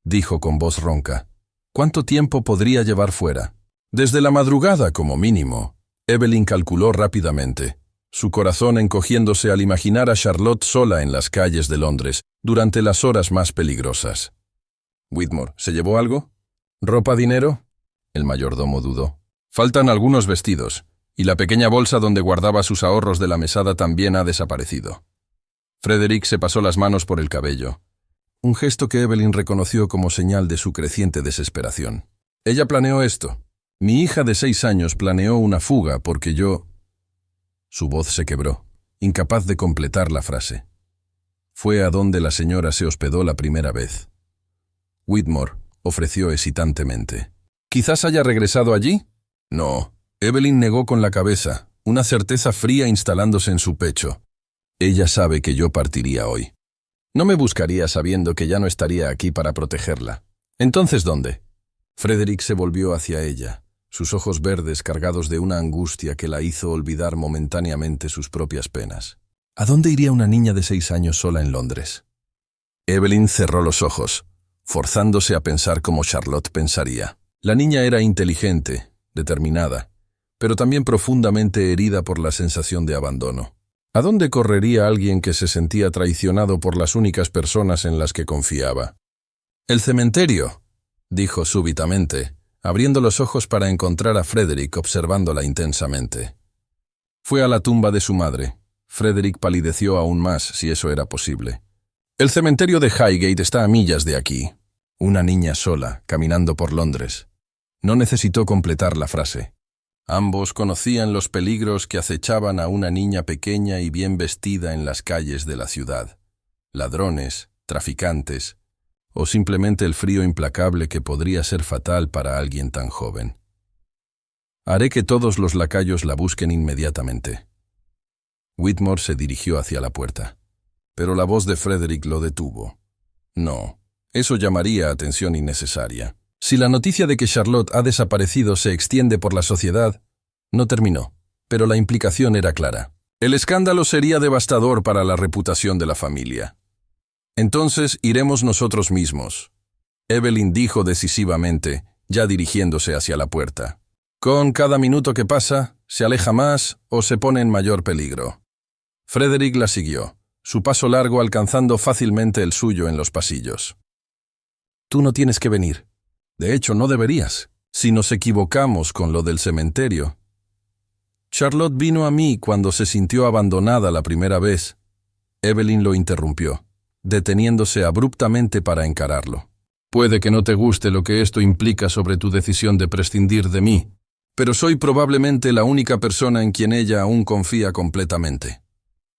dijo con voz ronca. «¿Cuánto tiempo podría llevar fuera?» «Desde la madrugada, como mínimo», Evelyn calculó rápidamente, su corazón encogiéndose al imaginar a Charlotte sola en las calles de Londres durante las horas más peligrosas. «Whitmore, ¿se llevó algo? ¿Ropa, dinero?» El mayordomo dudó. «Faltan algunos vestidos, y la pequeña bolsa donde guardaba sus ahorros de la mesada también ha desaparecido». Frederick se pasó las manos por el cabello, un gesto que Evelyn reconoció como señal de su creciente desesperación. «Ella planeó esto. Mi hija de 6 años planeó una fuga porque yo...» Su voz se quebró, incapaz de completar la frase. «Fue a donde la señora se hospedó la primera vez». Whitmore ofreció hesitantemente. «¿Quizás haya regresado allí?» «No». Evelyn negó con la cabeza, una certeza fría instalándose en su pecho. «Ella sabe que yo partiría hoy. No me buscaría sabiendo que ya no estaría aquí para protegerla». «¿Entonces dónde?» Frederick se volvió hacia ella, sus ojos verdes cargados de una angustia que la hizo olvidar momentáneamente sus propias penas. ¿A dónde iría una niña de 6 años sola en Londres? Evelyn cerró los ojos, forzándose a pensar como Charlotte pensaría. La niña era inteligente, determinada, pero también profundamente herida por la sensación de abandono. ¿A dónde correría alguien que se sentía traicionado por las únicas personas en las que confiaba? «El cementerio», dijo súbitamente, abriendo los ojos para encontrar a Frederick observándola intensamente. Fue a la tumba de su madre. Frederick palideció aún más, si eso era posible. «El cementerio de Highgate está a millas de aquí». Una niña sola, caminando por Londres. No necesitó completar la frase. Ambos conocían los peligros que acechaban a una niña pequeña y bien vestida en las calles de la ciudad. Ladrones, traficantes, o simplemente el frío implacable que podría ser fatal para alguien tan joven. «Haré que todos los lacayos la busquen inmediatamente». Whitmore se dirigió hacia la puerta, pero la voz de Frederick lo detuvo. No, eso llamaría atención innecesaria. Si la noticia de que Charlotte ha desaparecido se extiende por la sociedad, no terminó, pero la implicación era clara. El escándalo sería devastador para la reputación de la familia. «Entonces iremos nosotros mismos», Evelyn dijo decisivamente, ya dirigiéndose hacia la puerta. «Con cada minuto que pasa, se aleja más o se pone en mayor peligro». Frederick la siguió, su paso largo alcanzando fácilmente el suyo en los pasillos. «Tú no tienes que venir. De hecho, no deberías. Si nos equivocamos con lo del cementerio». «Charlotte vino a mí cuando se sintió abandonada la primera vez». Evelyn lo interrumpió, deteniéndose abruptamente para encararlo. «Puede que no te guste lo que esto implica sobre tu decisión de prescindir de mí, pero soy probablemente la única persona en quien ella aún confía completamente».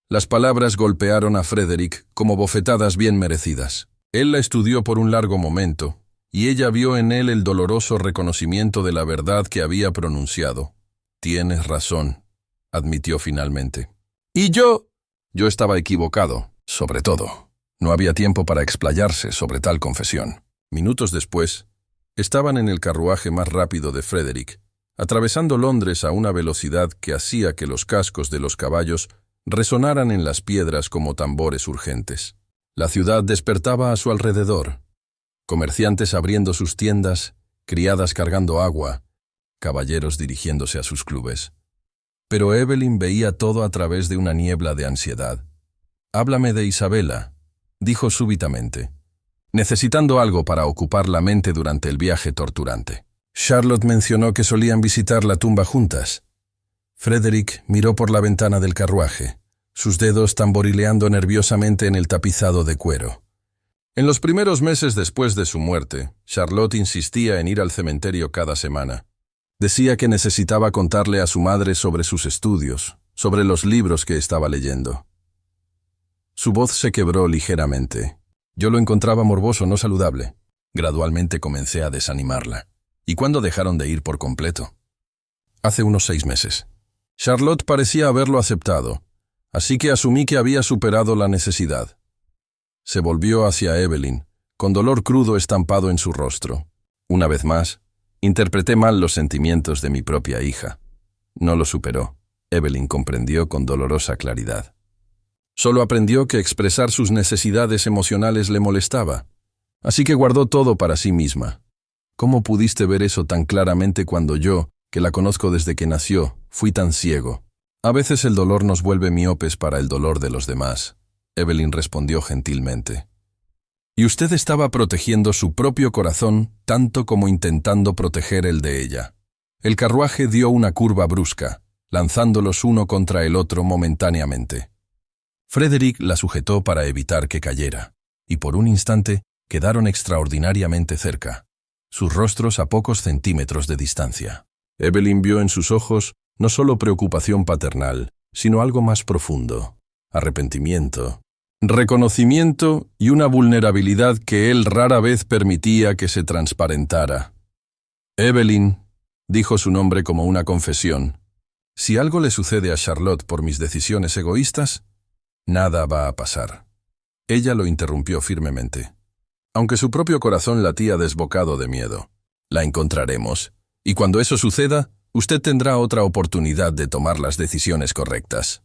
Las palabras golpearon a Frederick como bofetadas bien merecidas. Él la estudió por un largo momento, y ella vio en él el doloroso reconocimiento de la verdad que había pronunciado. «Tienes razón», admitió finalmente. «¿Y yo?» «Yo estaba equivocado, sobre todo». No había tiempo para explayarse sobre tal confesión. Minutos después, estaban en el carruaje más rápido de Frederick, atravesando Londres a una velocidad que hacía que los cascos de los caballos resonaran en las piedras como tambores urgentes. La ciudad despertaba a su alrededor. Comerciantes abriendo sus tiendas, criadas cargando agua, caballeros dirigiéndose a sus clubes. Pero Evelyn veía todo a través de una niebla de ansiedad. «Háblame de Isabella», dijo súbitamente, necesitando algo para ocupar la mente durante el viaje torturante. «Charlotte mencionó que solían visitar la tumba juntas». Frederick miró por la ventana del carruaje, sus dedos tamborileando nerviosamente en el tapizado de cuero. En los primeros meses después de su muerte, Charlotte insistía en ir al cementerio cada semana. Decía que necesitaba contarle a su madre sobre sus estudios, sobre los libros que estaba leyendo. Su voz se quebró ligeramente. Yo lo encontraba morboso, no saludable. Gradualmente comencé a desanimarla. ¿Y cuándo dejaron de ir por completo? Hace unos 6 meses. Charlotte parecía haberlo aceptado, así que asumí que había superado la necesidad. Se volvió hacia Evelyn, con dolor crudo estampado en su rostro. Una vez más, interpreté mal los sentimientos de mi propia hija. No lo superó. Evelyn comprendió con dolorosa claridad. Solo aprendió que expresar sus necesidades emocionales le molestaba, así que guardó todo para sí misma. ¿Cómo pudiste ver eso tan claramente cuando yo, que la conozco desde que nació, fui tan ciego? A veces el dolor nos vuelve miopes para el dolor de los demás. Evelyn respondió gentilmente. Y usted estaba protegiendo su propio corazón tanto como intentando proteger el de ella. El carruaje dio una curva brusca, lanzándolos uno contra el otro momentáneamente. Frederick la sujetó para evitar que cayera, y por un instante quedaron extraordinariamente cerca, sus rostros a pocos centímetros de distancia. Evelyn vio en sus ojos no solo preocupación paternal, sino algo más profundo, arrepentimiento, reconocimiento y una vulnerabilidad que él rara vez permitía que se transparentara. «Evelyn», dijo su nombre como una confesión, «si algo le sucede a Charlotte por mis decisiones egoístas, nada va a pasar». Ella lo interrumpió firmemente, aunque su propio corazón latía desbocado de miedo. «La encontraremos, y cuando eso suceda, usted tendrá otra oportunidad de tomar las decisiones correctas».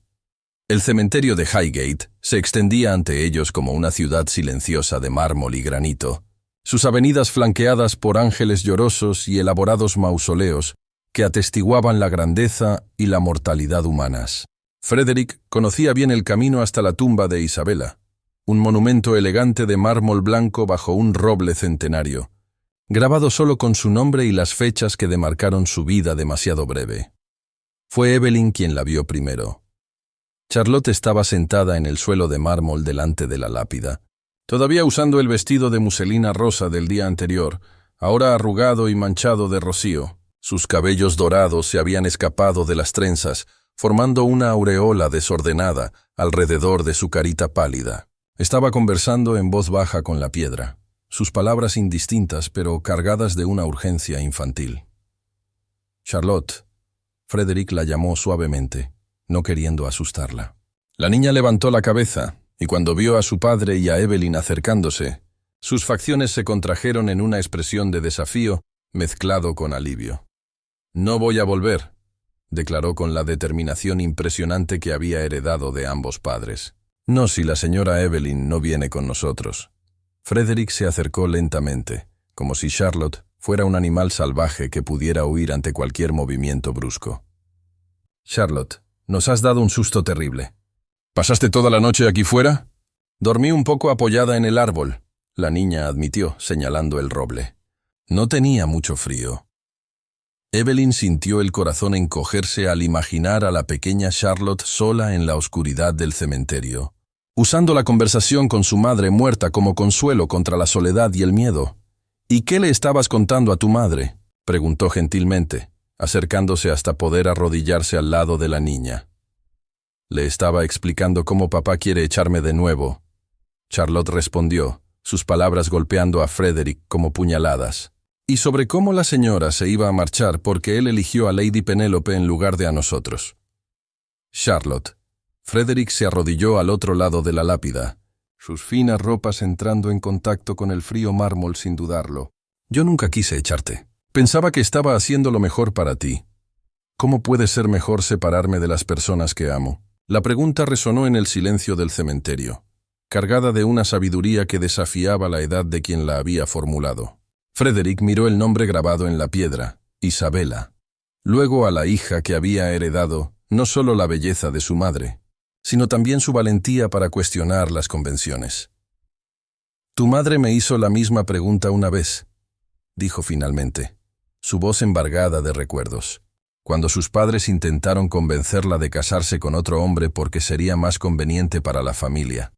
El cementerio de Highgate se extendía ante ellos como una ciudad silenciosa de mármol y granito, sus avenidas flanqueadas por ángeles llorosos y elaborados mausoleos que atestiguaban la grandeza y la mortalidad humanas. Frederick conocía bien el camino hasta la tumba de Isabella, un monumento elegante de mármol blanco bajo un roble centenario, grabado solo con su nombre y las fechas que demarcaron su vida demasiado breve. Fue Evelyn quien la vio primero. Charlotte estaba sentada en el suelo de mármol delante de la lápida, todavía usando el vestido de muselina rosa del día anterior, ahora arrugado y manchado de rocío. Sus cabellos dorados se habían escapado de las trenzas, formando una aureola desordenada alrededor de su carita pálida. Estaba conversando en voz baja con la piedra, sus palabras indistintas pero cargadas de una urgencia infantil. Charlotte. Frederick la llamó suavemente, no queriendo asustarla. La niña levantó la cabeza, y cuando vio a su padre y a Evelyn acercándose, sus facciones se contrajeron en una expresión de desafío mezclado con alivio. «No voy a volver», declaró con la determinación impresionante que había heredado de ambos padres. «No si la señora Evelyn no viene con nosotros». Frederick se acercó lentamente, como si Charlotte fuera un animal salvaje que pudiera huir ante cualquier movimiento brusco. «Charlotte, nos has dado un susto terrible. ¿Pasaste toda la noche aquí fuera?» «Dormí un poco apoyada en el árbol», la niña admitió, señalando el roble. No tenía mucho frío. Evelyn sintió el corazón encogerse al imaginar a la pequeña Charlotte sola en la oscuridad del cementerio, usando la conversación con su madre muerta como consuelo contra la soledad y el miedo. «¿Y qué le estabas contando a tu madre?», preguntó gentilmente, acercándose hasta poder arrodillarse al lado de la niña. «Le estaba explicando cómo papá quiere echarme de nuevo», Charlotte respondió, sus palabras golpeando a Frederick como puñaladas. «Y sobre cómo la señora se iba a marchar porque él eligió a Lady Penélope en lugar de a nosotros». «Charlotte». Frederick se arrodilló al otro lado de la lápida, sus finas ropas entrando en contacto con el frío mármol sin dudarlo. «Yo nunca quise echarte. Pensaba que estaba haciendo lo mejor para ti. ¿Cómo puede ser mejor separarme de las personas que amo?». La pregunta resonó en el silencio del cementerio, cargada de una sabiduría que desafiaba la edad de quien la había formulado. Frederick miró el nombre grabado en la piedra, Isabella. Luego a la hija que había heredado no solo la belleza de su madre, sino también su valentía para cuestionar las convenciones. «Tu madre me hizo la misma pregunta una vez», dijo finalmente, su voz embargada de recuerdos, cuando sus padres intentaron convencerla de casarse con otro hombre porque sería más conveniente para la familia.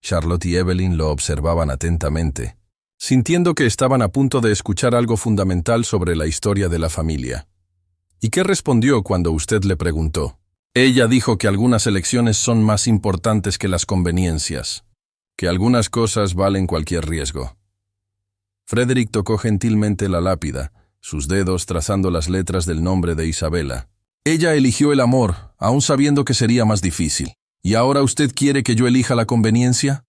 Charlotte y Evelyn lo observaban atentamente, sintiendo que estaban a punto de escuchar algo fundamental sobre la historia de la familia. «¿Y qué respondió cuando usted le preguntó?». «Ella dijo que algunas elecciones son más importantes que las conveniencias, que algunas cosas valen cualquier riesgo». Frederick tocó gentilmente la lápida, sus dedos trazando las letras del nombre de Isabella. «Ella eligió el amor, aun sabiendo que sería más difícil. ¿Y ahora usted quiere que yo elija la conveniencia?».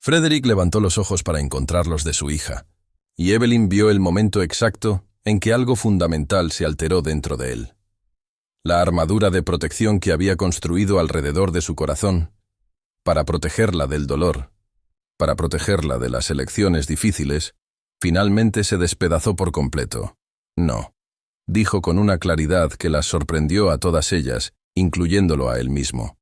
Frederick levantó los ojos para encontrarlos de su hija, y Evelyn vio el momento exacto en que algo fundamental se alteró dentro de él. La armadura de protección que había construido alrededor de su corazón, para protegerla del dolor, para protegerla de las elecciones difíciles, finalmente se despedazó por completo. «No», dijo con una claridad que las sorprendió a todas ellas, incluyéndolo a él mismo.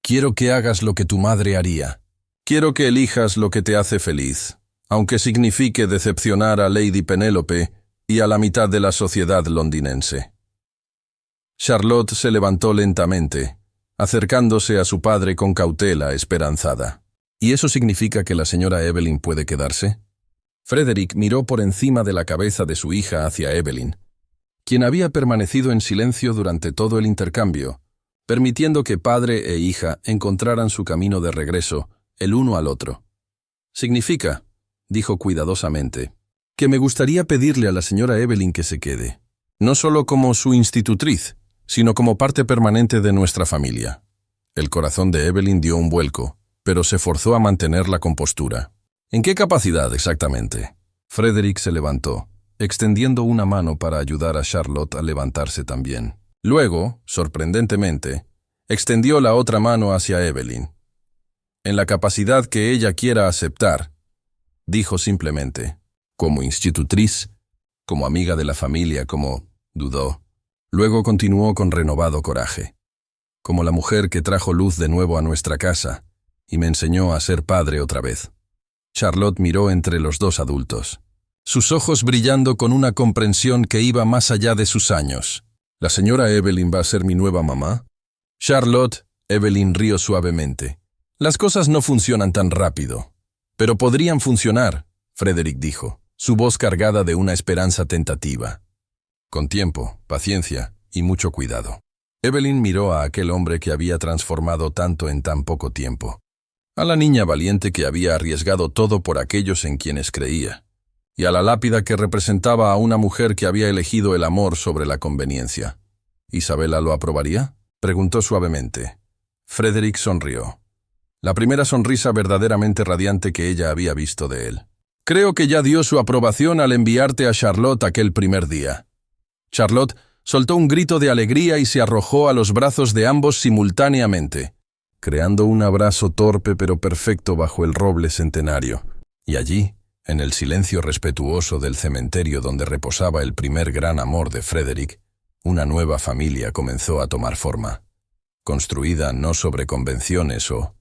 «Quiero que hagas lo que tu madre haría. Quiero que elijas lo que te hace feliz, aunque signifique decepcionar a Lady Penélope y a la mitad de la sociedad londinense». Charlotte se levantó lentamente, acercándose a su padre con cautela esperanzada. «¿Y eso significa que la señora Evelyn puede quedarse?». Frederick miró por encima de la cabeza de su hija hacia Evelyn, quien había permanecido en silencio durante todo el intercambio, permitiendo que padre e hija encontraran su camino de regreso, el uno al otro. «Significa», dijo cuidadosamente, «que me gustaría pedirle a la señora Evelyn que se quede, no solo como su institutriz, sino como parte permanente de nuestra familia». El corazón de Evelyn dio un vuelco, pero se forzó a mantener la compostura. «¿En qué capacidad exactamente?». Frederick se levantó, extendiendo una mano para ayudar a Charlotte a levantarse también. Luego, sorprendentemente, Extendió la otra mano hacia Evelyn. En la capacidad que ella quiera aceptar, dijo simplemente, como institutriz, como amiga de la familia, como dudó. Luego continuó con renovado coraje. Como la mujer que trajo luz de nuevo a nuestra casa y me enseñó a ser padre otra vez. Charlotte miró entre los dos adultos, sus ojos brillando con una comprensión que iba más allá de sus años. ¿La señora Evelyn va a ser mi nueva mamá? Charlotte, Evelyn rió suavemente. Las cosas no funcionan tan rápido. Pero podrían funcionar, Frederick dijo, su voz cargada de una esperanza tentativa. Con tiempo, paciencia y mucho cuidado. Evelyn miró a aquel hombre que había transformado tanto en tan poco tiempo. A la niña valiente que había arriesgado todo por aquellos en quienes creía. Y a la lápida que representaba a una mujer que había elegido el amor sobre la conveniencia. ¿Isabela lo aprobaría?, preguntó suavemente. Frederick sonrió. La primera sonrisa verdaderamente radiante que ella había visto de él. Creo que ya dio su aprobación al enviarte a Charlotte aquel primer día. Charlotte soltó un grito de alegría y se arrojó a los brazos de ambos simultáneamente, creando un abrazo torpe pero perfecto bajo el roble centenario. Y allí, en el silencio respetuoso del cementerio donde reposaba el primer gran amor de Frederick, una nueva familia comenzó a tomar forma, construida no sobre convenciones o